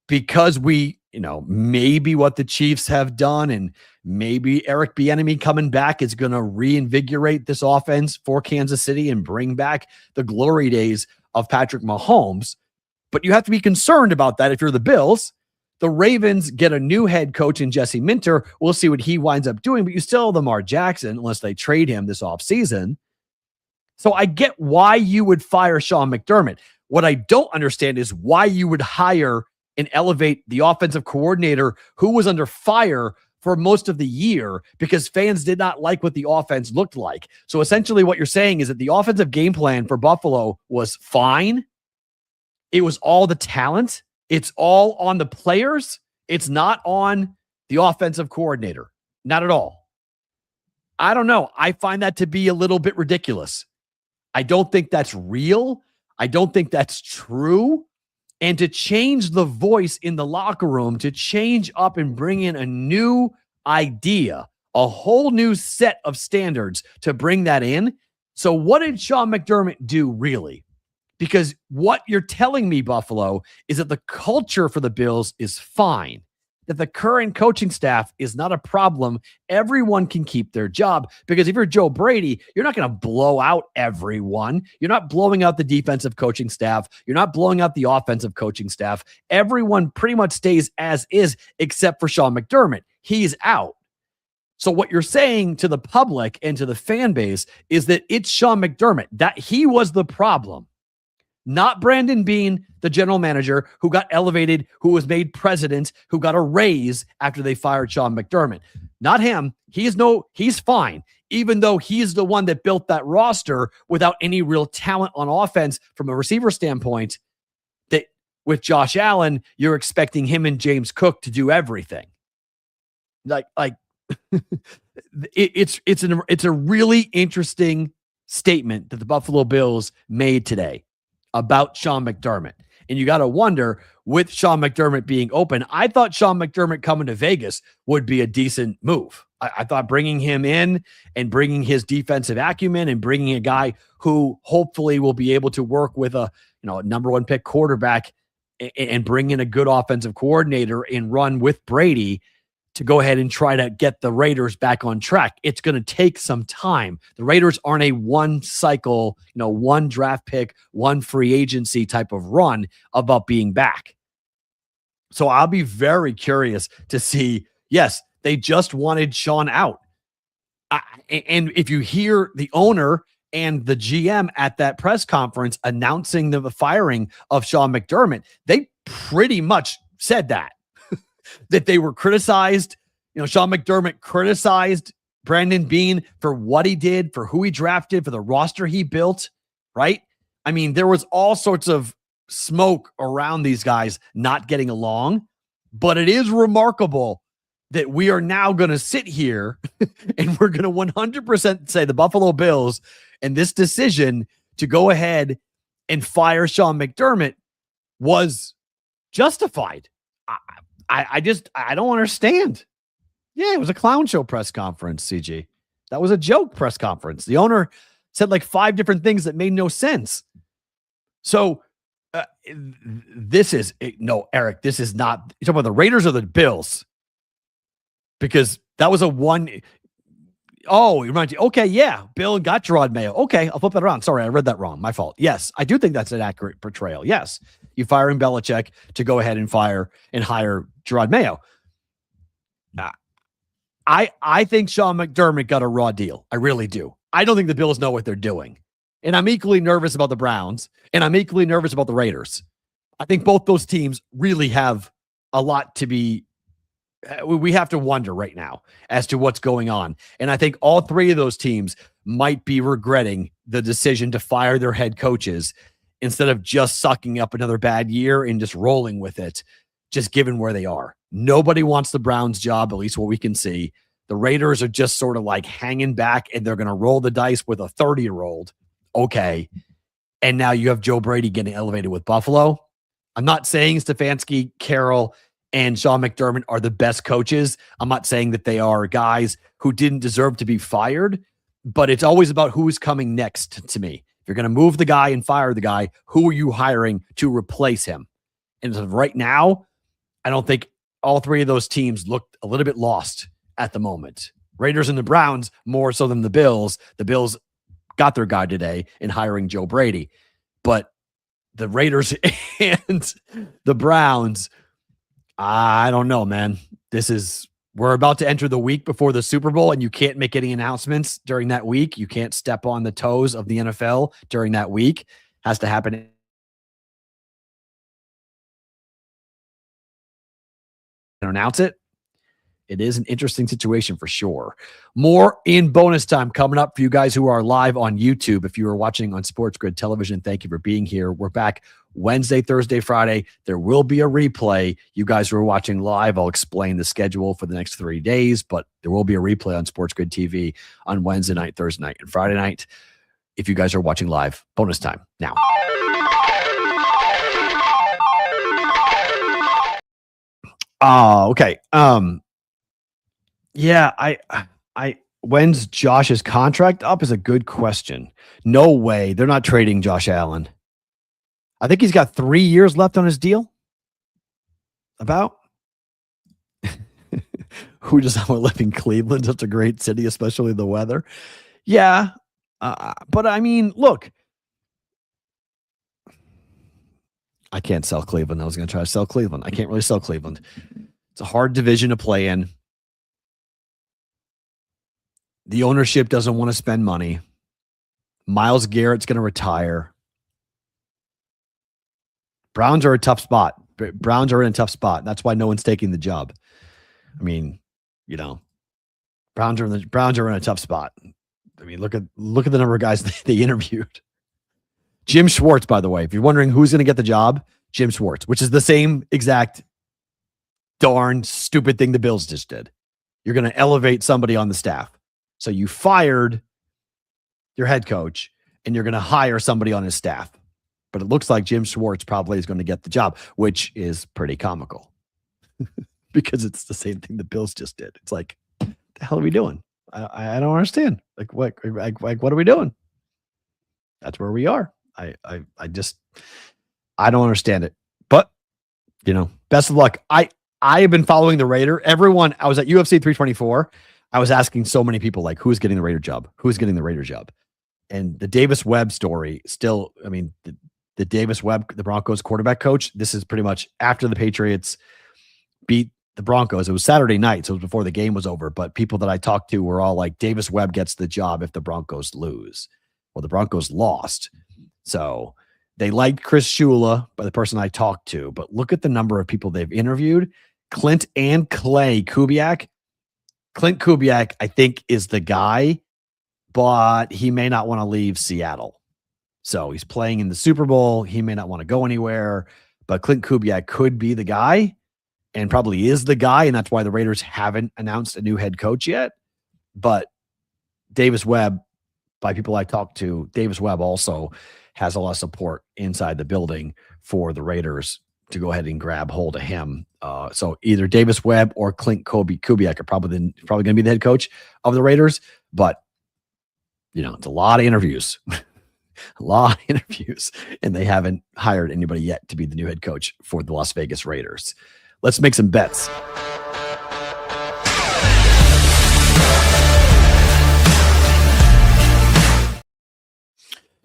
because maybe what the Chiefs have done and maybe Eric Bieniemy coming back is going to reinvigorate this offense for Kansas City and bring back the glory days of Patrick Mahomes. But you have to be concerned about that if you're the Bills. The Ravens get a new head coach in Jesse Minter. We'll see what he winds up doing, but you still have Lamar Jackson unless they trade him this offseason. So I get why you would fire Sean McDermott. What I don't understand is why you would hire and elevate the offensive coordinator who was under fire for most of the year because fans did not like what the offense looked like. So essentially what you're saying is that the offensive game plan for Buffalo was fine. It was all the talent. It's all on the players. It's not on the offensive coordinator. Not at all. I don't know. I find that to be a little bit ridiculous. I don't think that's real. I don't think that's true. And to change the voice in the locker room, to change up and bring in a new idea, a whole new set of standards to bring that in. So what did Sean McDermott do really? Because what you're telling me, Buffalo, is that the culture for the Bills is fine, that the current coaching staff is not a problem. Everyone can keep their job. Because if you're Joe Brady, you're not going to blow out everyone. You're not blowing out the defensive coaching staff. You're not blowing out the offensive coaching staff. Everyone pretty much stays as is, except for Sean McDermott. He's out. So what you're saying to the public and to the fan base is that it's Sean McDermott, that he was the problem. Not Brandon Beane, the general manager, who got elevated, who was made president, who got a raise after they fired Sean McDermott. Not him. He's fine, even though he's the one that built that roster without any real talent on offense from a receiver standpoint. That with Josh Allen, you're expecting him and James Cook to do everything. Like it's a really interesting statement that the Buffalo Bills made today about Sean McDermott. And you got to wonder, with Sean McDermott being open, I thought Sean McDermott coming to Vegas would be a decent move. I thought bringing him in and bringing his defensive acumen and bringing a guy who hopefully will be able to work with a number one pick quarterback and bring in a good offensive coordinator and run with Brady to go ahead and try to get the Raiders back on track. It's going to take some time. The Raiders aren't a one cycle, one draft pick, one free agency type of run about being back. So I'll be very curious to see, yes, they just wanted Sean out. And if you hear the owner and the GM at that press conference announcing the firing of Sean McDermott, they pretty much said that. That they were criticized. Sean McDermott criticized Brandon Beane for what he did, for who he drafted, for the roster he built, right? I mean, there was all sorts of smoke around these guys not getting along, but it is remarkable that we are now going to sit here and we're going to 100% say the Buffalo Bills and this decision to go ahead and fire Sean McDermott was justified. I don't understand. Yeah, it was a clown show press conference, CG. That was a joke press conference. The owner said like 5 different things that made no sense. So Eric, this is not, you're talking about the Raiders or the Bills? Because that was a one. Oh, you remind you. Okay, yeah. Bill got Gerard Mayo. Okay, I'll flip that around. Sorry, I read that wrong. My fault. Yes, I do think that's an accurate portrayal. Yes. You firing Belichick to go ahead and fire and hire Gerard Mayo. I think Sean McDermott got a raw deal. I really do. I don't think the Bills know what they're doing. And I'm equally nervous about the Browns, and I'm equally nervous about the Raiders. I think both those teams really have a lot to be. We have to wonder right now as to what's going on. And I think all 3 of those teams might be regretting the decision to fire their head coaches instead of just sucking up another bad year and just rolling with it, just given where they are. Nobody wants the Browns job, at least what we can see. The Raiders are just sort of like hanging back and they're going to roll the dice with a 30-year-old. Okay. And now you have Joe Brady getting elevated with Buffalo. I'm not saying Stefanski, Carroll, and Sean McDermott are the best coaches. I'm not saying that they are guys who didn't deserve to be fired, but it's always about who's coming next to me. If you're going to move the guy and fire the guy, who are you hiring to replace him? And as of right now, I don't think all 3 of those teams looked a little bit lost at the moment. Raiders and the Browns more so than the Bills. The Bills got their guy today in hiring Joe Brady, but the Raiders and the Browns, I don't know, man. We're about to enter the week before the Super Bowl, and you can't make any announcements during that week. You can't step on the toes of the NFL during that week. Has to happen and announce it. It is an interesting situation for sure. More in bonus time coming up for you guys who are live on YouTube. If you are watching on Sports Grid Television, thank you for being here. We're back Wednesday, Thursday, Friday. There will be a replay. You guys who are watching live, I'll explain the schedule for the next 3 days, but there will be a replay on Sports Grid TV on Wednesday night, Thursday night, and Friday night. If you guys are watching live, bonus time now. Oh, okay. Yeah, when's Josh's contract up is a good question. No way. They're not trading Josh Allen. I think he's got 3 years left on his deal. About. Who does not want to live in Cleveland? Such a great city, especially the weather. Yeah. But I mean, look. I can't sell Cleveland. I was going to try to sell Cleveland. I can't really sell Cleveland. It's a hard division to play in. The ownership doesn't want to spend money. Myles Garrett's going to retire. Browns are a tough spot. Browns are in a tough spot. That's why no one's taking the job. I mean, you know, Browns are in a tough spot. I mean, look at the number of guys they interviewed. Jim Schwartz, by the way, if you're wondering who's going to get the job, Jim Schwartz, which is the same exact darn stupid thing the Bills just did. You're going to elevate somebody on the staff. So you fired your head coach and you're going to hire somebody on his staff. But it looks like Jim Schwartz probably is going to get the job, which is pretty comical because it's the same thing the Bills just did. It's like, what the hell are we doing? I don't understand. Like what are we doing? That's where we are. I don't understand it. But, you know, best of luck. I have been following the Raider. Everyone, I was at UFC 324. I was asking so many people, like, who's getting the Raider job? Who's getting the Raider job? And the Davis Webb story still, I mean, the Davis Webb, the Broncos quarterback coach, this is pretty much after the Patriots beat the Broncos. It was Saturday night, so it was before the game was over. But people that I talked to were all like, Davis Webb gets the job if the Broncos lose. Well, the Broncos lost. So they liked Chris Shula, by the person I talked to. But look at the number of people they've interviewed. Clint and Clay Kubiak. Clint Kubiak, I think, is the guy, but he may not want to leave Seattle. So he's playing in the Super Bowl. He may not want to go anywhere, but Clint Kubiak could be the guy and probably is the guy. And that's why the Raiders haven't announced a new head coach yet. But Davis Webb, by people I talked to, Davis Webb also has a lot of support inside the building for the Raiders to go ahead and grab hold of him. So either Davis Webb or Clint Kubiak are probably going to be the head coach of the Raiders. But, you know, it's a lot of interviews. A lot of interviews. And they haven't hired anybody yet to be the new head coach for the Las Vegas Raiders. Let's make some bets.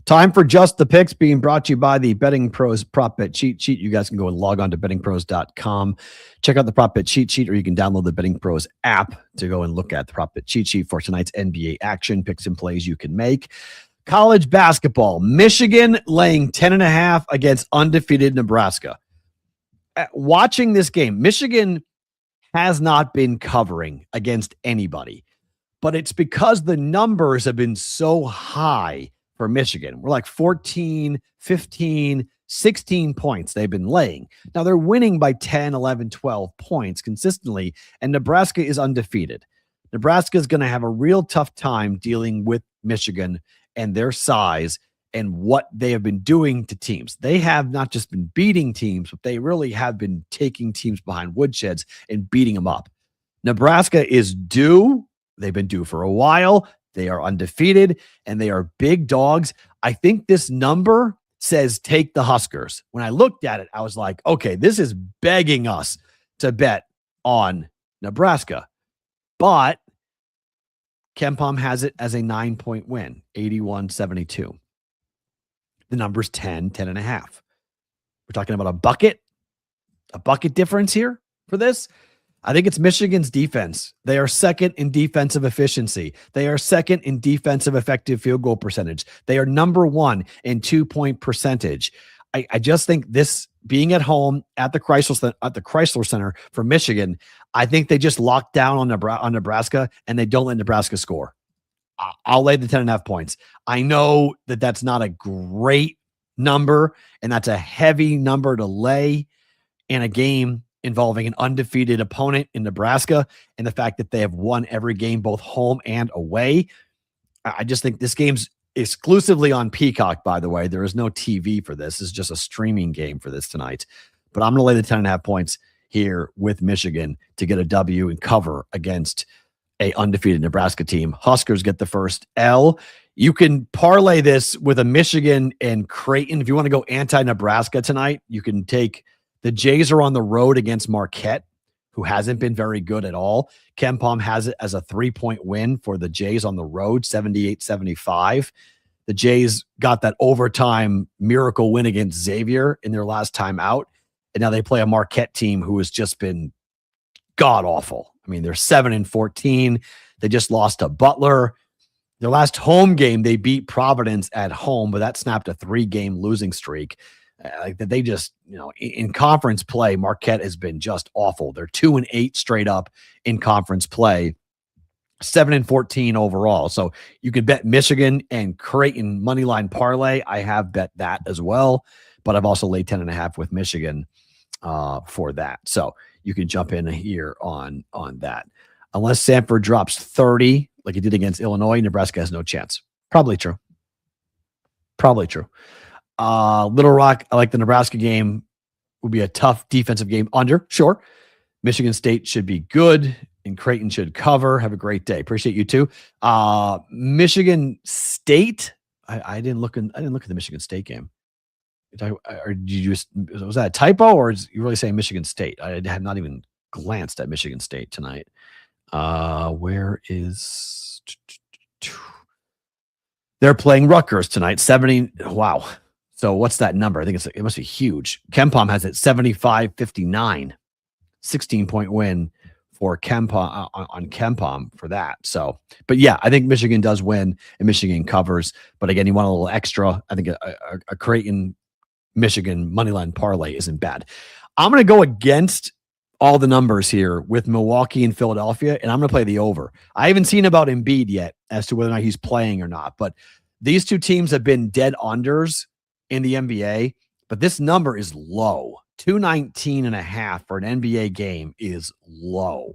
Time for Just the Picks, being brought to you by the Betting Pros Prop Bet Cheat Sheet. You guys can go and log on to bettingpros.com. Check out the Prop Bet Cheat Sheet, or you can download the Betting Pros app to go and look at the Prop Bet Cheat Sheet for tonight's NBA action, picks and plays you can make. College basketball, Michigan laying 10.5 against undefeated Nebraska. Watching this game, Michigan has not been covering against anybody, but it's because the numbers have been so high for Michigan. We're like 14, 15, 16 points they've been laying. Now they're winning by 10, 11, 12 points consistently, and Nebraska is undefeated. Nebraska is going to have a real tough time dealing with Michigan and their size and what they have been doing to teams. They have not just been beating teams, but they really have been taking teams behind woodsheds and beating them up. Nebraska is due. They've been due for a while. They are undefeated, and they are big dogs. I think this number says take the Huskers. When I looked at it, I was like, okay, this is begging us to bet on Nebraska. But KenPom has it as a 9-point win, 81-72. The number's 10.5. We're talking about a bucket difference here for this. I think it's Michigan's defense. They are second in defensive efficiency. They are second in defensive effective field goal percentage. They are number one in 2-point percentage. I just think this being at home at the Chrysler Center for Michigan, I think they just lock down on Nebraska and they don't let Nebraska score. I'll lay the 10.5 points. I know that that's not a great number, and that's a heavy number to lay in a game involving an undefeated opponent in Nebraska, and the fact that they have won every game, both home and away. I just think this game's exclusively on Peacock, by the way. There is no TV for this. This is just a streaming game for this tonight. But I'm going to lay the 10.5 points here with Michigan to get a W and cover against a undefeated Nebraska team. Huskers get the first L. You can parlay this with a Michigan and Creighton. If you want to go anti-Nebraska tonight, you can take the Jays are on the road against Marquette, who hasn't been very good at all. KenPom has it as a 3-point win for the Jays on the road, 78-75. The Jays got that overtime miracle win against Xavier in their last time out. And now they play a Marquette team who has just been god-awful. I mean, they're 7-14. They just lost to Butler. Their last home game, they beat Providence at home, but that snapped a 3-game losing streak. Like that, they just, in conference play, Marquette has been just awful. They're 2-8 straight up in conference play, 7-14 overall. So you could bet Michigan and Creighton moneyline parlay. I have bet that as well, but I've also laid 10.5 with Michigan for that. So you can jump in here on that. Unless Samford drops 30 like he did against Illinois, Nebraska has no chance. Probably true. Little Rock, I like the Nebraska game. Would be a tough defensive game under. Sure. Michigan State should be good and Creighton should cover. Have a great day. Appreciate you too. Michigan State. I didn't look at the Michigan State game. Or did you just, was that a typo or is you really saying Michigan State? I have not even glanced at Michigan State tonight. Where is they're playing Rutgers tonight? 70. Wow. So what's that number? I think it must be huge. KenPom has it 75-59, 16-point win for KenPom on KenPom for that. So, but yeah, I think Michigan does win and Michigan covers. But again, you want a little extra. I think a Creighton Michigan moneyline parlay isn't bad. I'm going to go against all the numbers here with Milwaukee and Philadelphia, and I'm going to play the over. I haven't seen about Embiid yet as to whether or not he's playing or not, but these two teams have been dead unders in the NBA, but this number is low. 219.5 for an NBA game is low.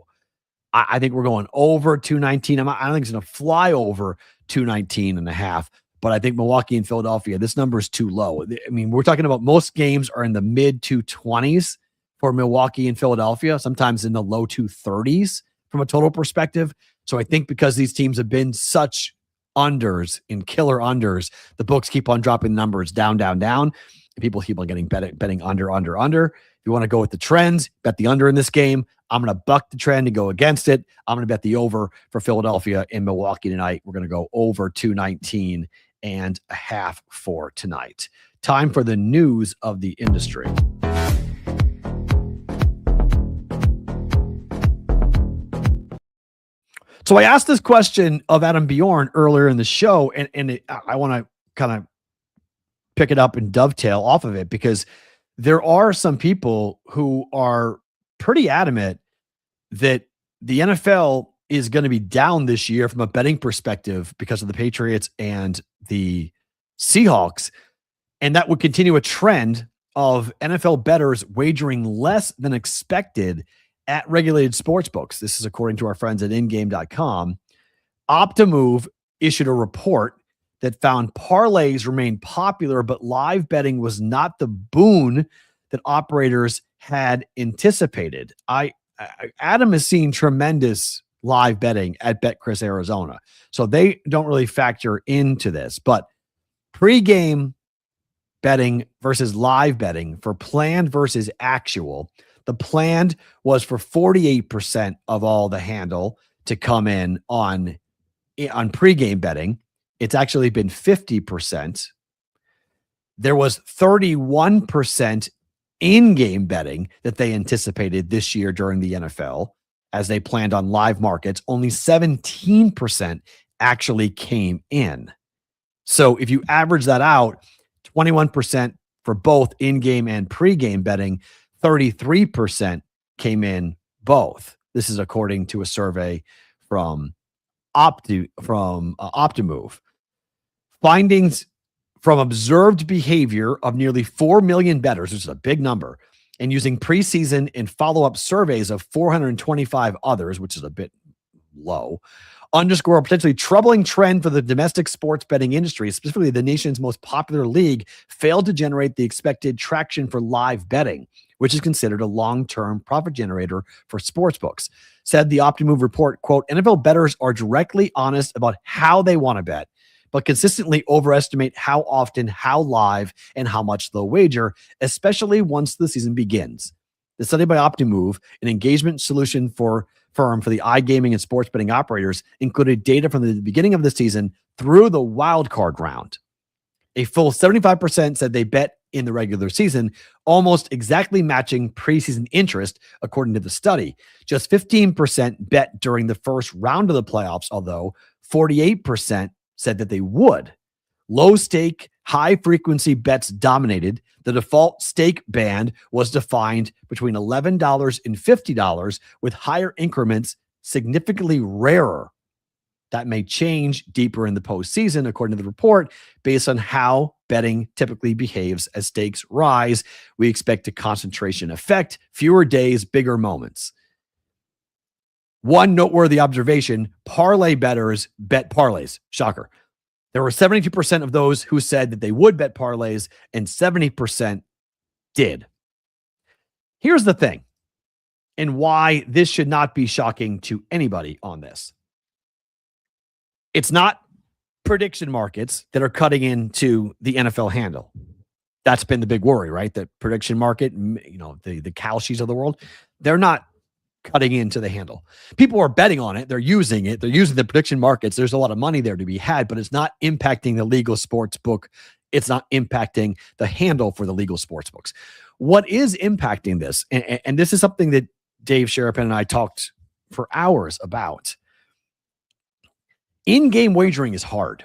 I think we're going over 219. I don't think it's going to fly over 219.5, but I think Milwaukee and Philadelphia, this number is too low. I mean, we're talking about most games are in the mid 220s for Milwaukee and Philadelphia, sometimes in the low 230s from a total perspective. So I think because these teams have been such unders in killer unders, the books keep on dropping numbers down. And people keep on getting betting under. If you want to go with the trends, bet the under in this game. I'm going to buck the trend and go against it. I'm going to bet the over for Philadelphia and Milwaukee tonight. We're going to go over 219.5 for tonight. Time for the news of the industry. So I asked this question of Adam Bjorn earlier in the show, and I want to kind of pick it up and dovetail off of it because there are some people who are pretty adamant that the NFL is going to be down this year from a betting perspective because of the Patriots and the Seahawks, and that would continue a trend of NFL bettors wagering less than expected at regulated sports books. This is according to our friends at ingame.com. Optimove issued a report that found parlays remained popular, but live betting was not the boon that operators had anticipated. Adam has seen tremendous live betting at Betcris Arizona, so they don't really factor into this. But pre-game betting versus live betting for planned versus actual, the planned was for 48% of all the handle to come in on pregame betting. It's actually been 50%. There was 31% in-game betting that they anticipated this year during the NFL as they planned on live markets. Only 17% actually came in. So if you average that out, 21% for both in-game and pregame betting, 33% came in both. This is according to a survey from Optimove. Findings from observed behavior of nearly 4 million bettors, which is a big number, and using preseason and follow-up surveys of 425 others, which is a bit low, underscore a potentially troubling trend for the domestic sports betting industry, specifically the nation's most popular league, failed to generate the expected traction for live betting, which is considered a long-term profit generator for sportsbooks. Said the Optimove report, quote, NFL bettors are directly honest about how they want to bet, but consistently overestimate how often, how live, and how much they'll wager, especially once the season begins. The study by Optimove, an engagement solution firm for the iGaming and sports betting operators, included data from the beginning of the season through the wild card round. A full 75% said they bet in the regular season, almost exactly matching preseason interest, according to the study. Just 15% bet during the first round of the playoffs, although 48% said that they would. Low stake, high frequency bets dominated. The default stake band was defined between $11 and $50, with higher increments significantly rarer. That may change deeper in the postseason, according to the report, based on how betting typically behaves as stakes rise. We expect a concentration effect, fewer days, bigger moments. One noteworthy observation, parlay bettors bet parlays. Shocker. There were 72% of those who said that they would bet parlays, and 70% did. Here's the thing, and why this should not be shocking to anybody on this. It's not prediction markets that are cutting into the NFL handle. That's been the big worry, right? The prediction market, the Kalshis of the world, they're not cutting into the handle. People are betting on it. They're using it. They're using the prediction markets. There's a lot of money there to be had, but it's not impacting the legal sports book. It's not impacting the handle for the legal sports books. What is impacting this, and this is something that Dave Sherapan and I talked for hours about. In-game wagering is hard.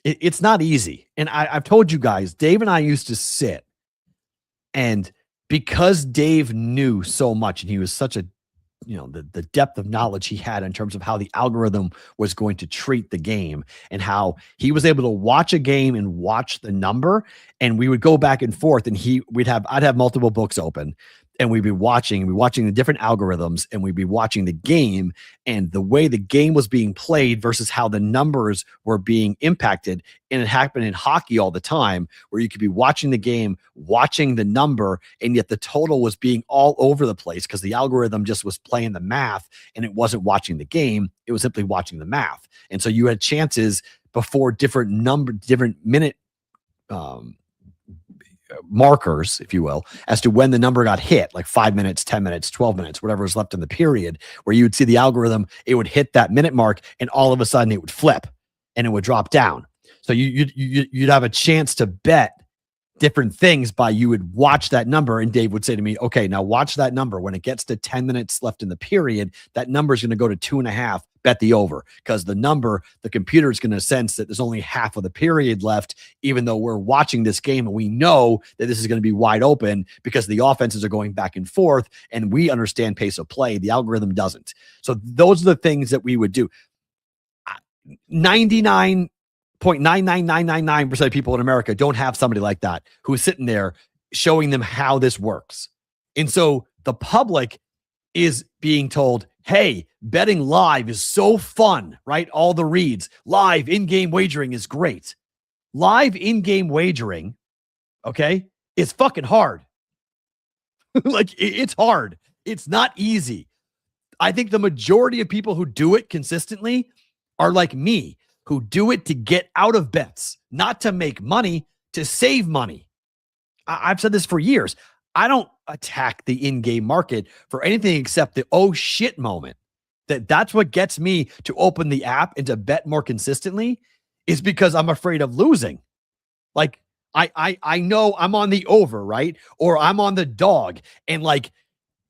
It's not easy. And I've told you guys, Dave and I used to sit, and because Dave knew so much and he was such a, the depth of knowledge he had in terms of how the algorithm was going to treat the game and how he was able to watch a game and watch the number, and we would go back and forth, and I'd have multiple books open, and we'd be watching the different algorithms, and we'd be watching the game and the way the game was being played versus how the numbers were being impacted. And it happened in hockey all the time, where you could be watching the game, watching the number, and yet the total was being all over the place because the algorithm just was playing the math, and it wasn't watching the game. It was simply watching the math. And so you had chances before different minute markers, if you will, as to when the number got hit, like 5 minutes, 10 minutes, 12 minutes, whatever was left in the period, where you would see the algorithm, it would hit that minute mark, and all of a sudden it would flip and it would drop down. So you'd have a chance to bet different things by, you would watch that number, and Dave would say to me, okay, now watch that number. When it gets to 10 minutes left in the period, that number is going to go to 2.5, bet the over, because the computer is going to sense that there's only half of the period left, even though we're watching this game and we know that this is going to be wide open because the offenses are going back and forth, and we understand pace of play. The algorithm doesn't. So those are the things that we would do. 99.99999% of people in America don't have somebody like that who's sitting there showing them how this works. And so the public is being told, hey, betting live is so fun, right? All the reads. Live in-game wagering is great. Live in-game wagering, okay, is fucking hard. It's hard. It's not easy. I think the majority of people who do it consistently are like me, who do it to get out of bets, not to make money, to save money. I've said this for years. I don't attack the in-game market for anything except the oh shit moment. That's what gets me to open the app and to bet more consistently, is because I'm afraid of losing. Like I know I'm on the over, right? Or I'm on the dog, and like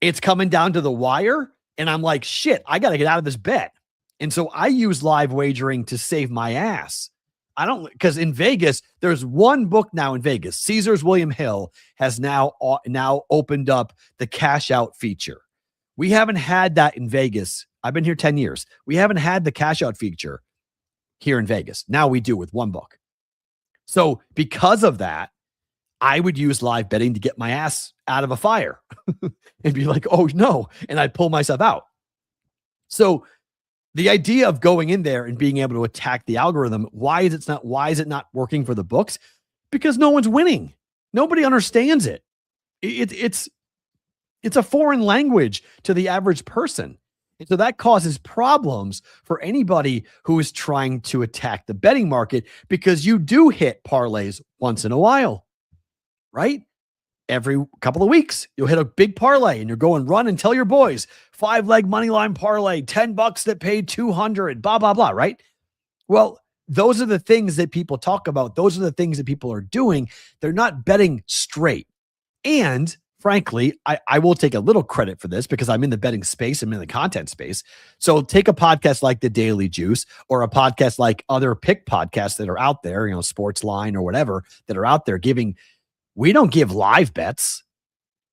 it's coming down to the wire, and I'm like, shit, I got to get out of this bet. And so I use live wagering to save my ass. Because in Vegas, there's one book now in Vegas. Caesars William Hill has now opened up the cash out feature. We haven't had that in Vegas. I've been here 10 years. We haven't had the cash out feature here in Vegas. Now we do with one book. So because of that, I would use live betting to get my ass out of a fire and be like, oh no. And I'd pull myself out. So the idea of going in there and being able to attack the algorithm, why is it not working for the books? Because no one's winning. Nobody understands it. It's a foreign language to the average person. And so that causes problems for anybody who is trying to attack the betting market, because you do hit parlays once in a while, right? Every couple of weeks, you'll hit a big parlay and you're going run and tell your boys, 5-leg money line parlay, $10 that paid 200, blah, blah, blah, right? Well, those are the things that people talk about. Those are the things that people are doing. They're not betting straight. And frankly, I will take a little credit for this because I'm in the betting space. I'm in the content space. So take a podcast like The Daily Juice or a podcast like other pick podcasts that are out there, Sportsline or whatever, that are out there we don't give live bets.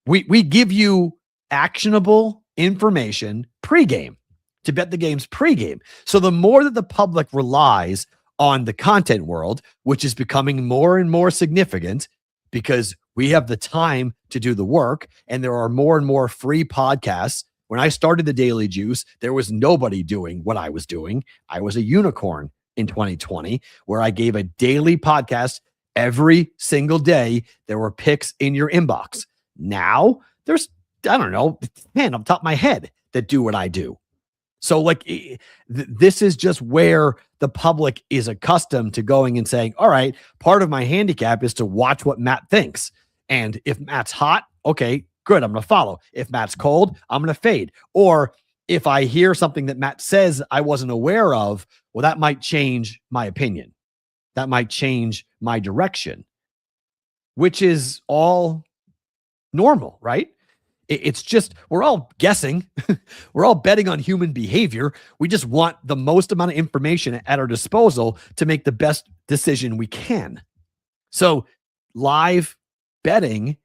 We give you actionable information pregame to bet the games pregame. So the more that the public relies on the content world, which is becoming more and more significant because we have the time to do the work, and there are more and more free podcasts. When I started The Daily Juice, there was nobody doing what I was doing. I was a unicorn in 2020, where I gave a daily podcast every single day. There were picks in your inbox. Now there's, I don't know, 10 off the top of my head that do what I do. So this is just where the public is accustomed to going and saying, all right, part of my handicap is to watch what Matt thinks. And if Matt's hot, okay, good, I'm going to follow. If Matt's cold, I'm going to fade. Or if I hear something that Matt says I wasn't aware of, well, that might change my opinion. That might change my direction, which is all normal, right? It's just, we're all guessing. We're all betting on human behavior. We just want the most amount of information at our disposal to make the best decision we can. So live betting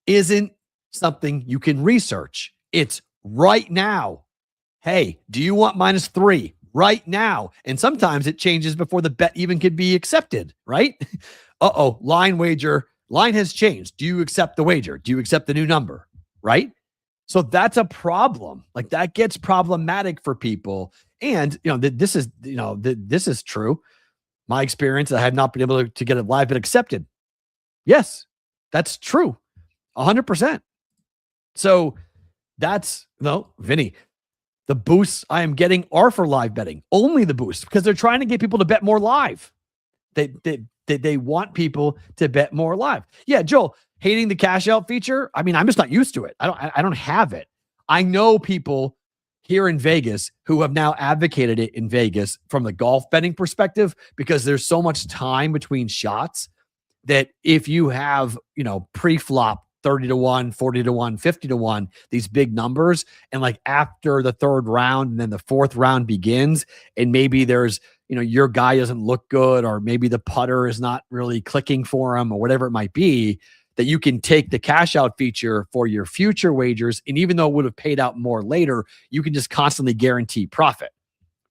isn't something you can research. It's right now. Hey, do you want -3 right now? And sometimes it changes before the bet even could be accepted, right? Line has changed. Do you accept the wager? Do you accept the new number? Right? So that's a problem. That gets problematic for people. And this is true. My experience, I have not been able to get a live bet accepted. Yes, that's true. 100%. So Vinny, the boosts I am getting are for live betting. Only the boosts, because they're trying to get people to bet more live. They want people to bet more live. Yeah, Joel, hating the cash out feature. I mean, I'm just not used to it. I don't have it. I know people here in Vegas who have now advocated it in Vegas from the golf betting perspective, because there's so much time between shots that if you have, pre-flop 30-1, 40-1, 50-1, these big numbers, and after the third round and then the fourth round begins, and maybe there's, your guy doesn't look good, or maybe the putter is not really clicking for him, or whatever it might be, that you can take the cash out feature for your future wagers. And even though it would have paid out more later, you can just constantly guarantee profit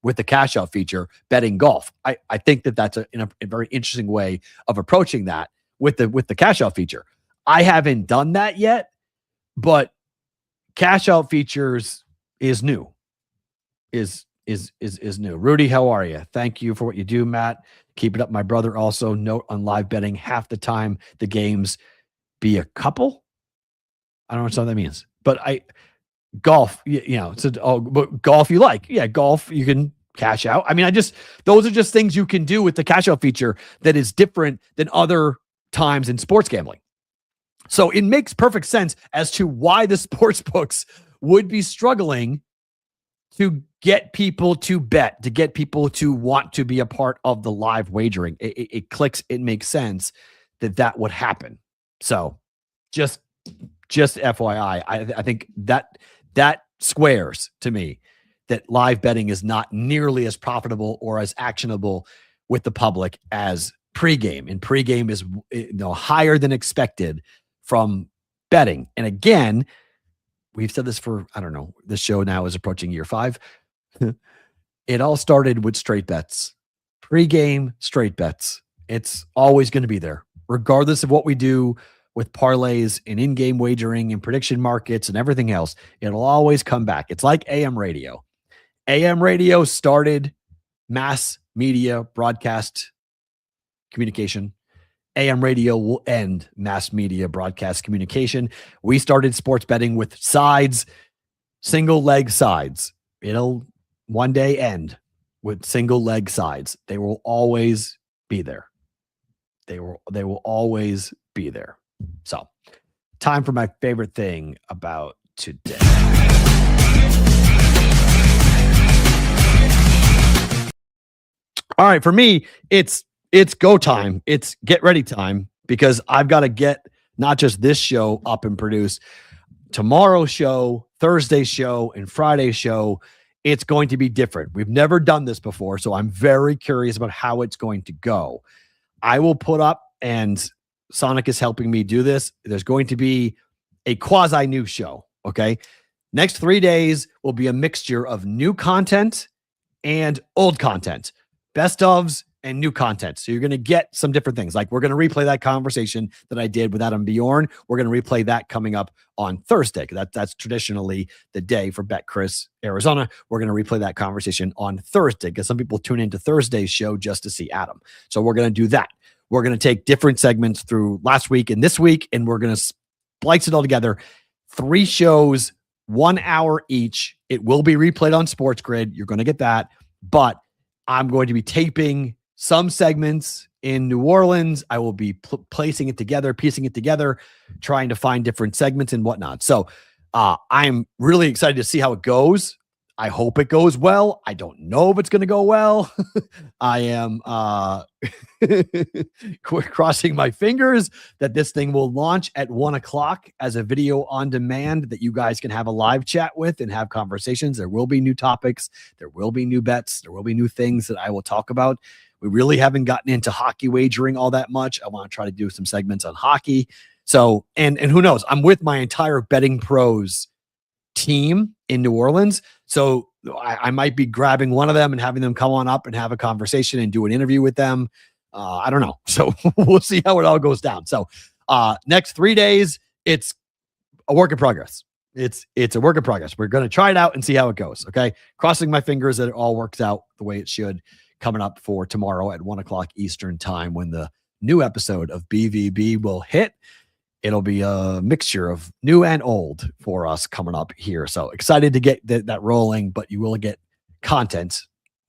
with the cash out feature betting golf. I think that's a very interesting way of approaching that with the cash out feature. I haven't done that yet, but cash out features is new. Is new. Rudy, how are you? Thank you for what you do, Matt. Keep it up, my brother. Also, note on live betting, half the time the games be a couple. I don't know what that means, but golf, but golf you like. Yeah, golf you can cash out. I mean, those are just things you can do with the cash out feature that is different than other times in sports gambling. So it makes perfect sense as to why the sports books would be struggling to get people to bet, to get people to want to be a part of the live wagering. It clicks. It makes sense that would happen. So just FYI, I think that squares to me that live betting is not nearly as profitable or as actionable with the public as pregame. And pregame is higher than expected from betting. And again, we've said this for, I don't know, the show now is approaching year 5. It all started with straight bets, pregame straight bets. It's always going to be there, regardless of what we do with parlays and in-game wagering and prediction markets and everything else. It'll always come back. It's like AM radio. AM radio started mass media broadcast communication. AM radio will end mass media broadcast communication. We started sports betting with sides, single leg sides. It'll one day end with single leg sides. They will always be there. They will always be there. So, time for my favorite thing about today. All right, for me, it's go time. It's get ready time, because I've got to get not just this show up and produce, tomorrow's show, Thursday's show, and Friday's show. It's going to be different. We've never done this before, so I'm very curious about how it's going to go. I will put up, and Sonic is helping me do this. There's going to be a quasi new show. Okay. Next 3 days will be a mixture of new content and old content, best ofs and new content. So you're going to get some different things. Like, we're going to replay that conversation that I did with Adam Bjorn. We're going to replay that coming up on Thursday. That's traditionally the day for Betcris Arizona. We're going to replay that conversation on Thursday, because some people tune into Thursday's show just to see Adam. So we're going to do that. We're going to take different segments through last week and this week, and we're going to splice it all together. 3 shows, 1 hour each. It will be replayed on Sports Grid. You're going to get that. But I'm going to be taping some segments in New Orleans. I will be placing it together, piecing it together, trying to find different segments and whatnot. So I'm really excited to see how it goes. I hope it goes well. I don't know if it's going to go well. I am crossing my fingers that this thing will launch at 1 o'clock as a video on demand that you guys can have a live chat with and have conversations. There will be new topics. There will be new bets. There will be new things that I will talk about. We really haven't gotten into hockey wagering all that much. I want to try to do some segments on hockey. So, and who knows? I'm with my entire Betting Pros team in New Orleans. So I might be grabbing one of them and having them come on up and have a conversation and do an interview with them. I don't know. So we'll see how it all goes down. So next 3 days, it's a work in progress. It's a work in progress. We're going to try it out and see how it goes. Okay. Crossing my fingers that it all works out the way it should, coming up for tomorrow at 1 o'clock Eastern time, when the new episode of BvB will hit. It'll be a mixture of new and old for us coming up here. So excited to get that rolling, but you will get content,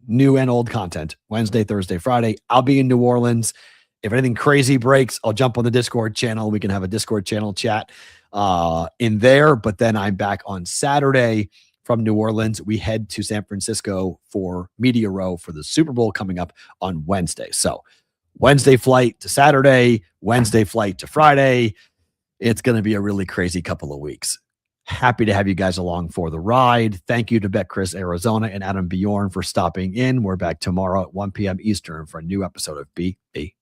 new and old content, Wednesday, Thursday, Friday. I'll be in New Orleans. If anything crazy breaks, I'll jump on the Discord channel. We can have a Discord channel chat in there. But then I'm back on Saturday from New Orleans. We head to San Francisco for Media Row for the Super Bowl coming up on Wednesday. So Wednesday flight to Saturday, Wednesday flight to Friday. It's going to be a really crazy couple of weeks. Happy to have you guys along for the ride. Thank you to Betcris Arizona and Adam Bjorn for stopping in. We're back tomorrow at 1 p.m. Eastern for a new episode of BvB.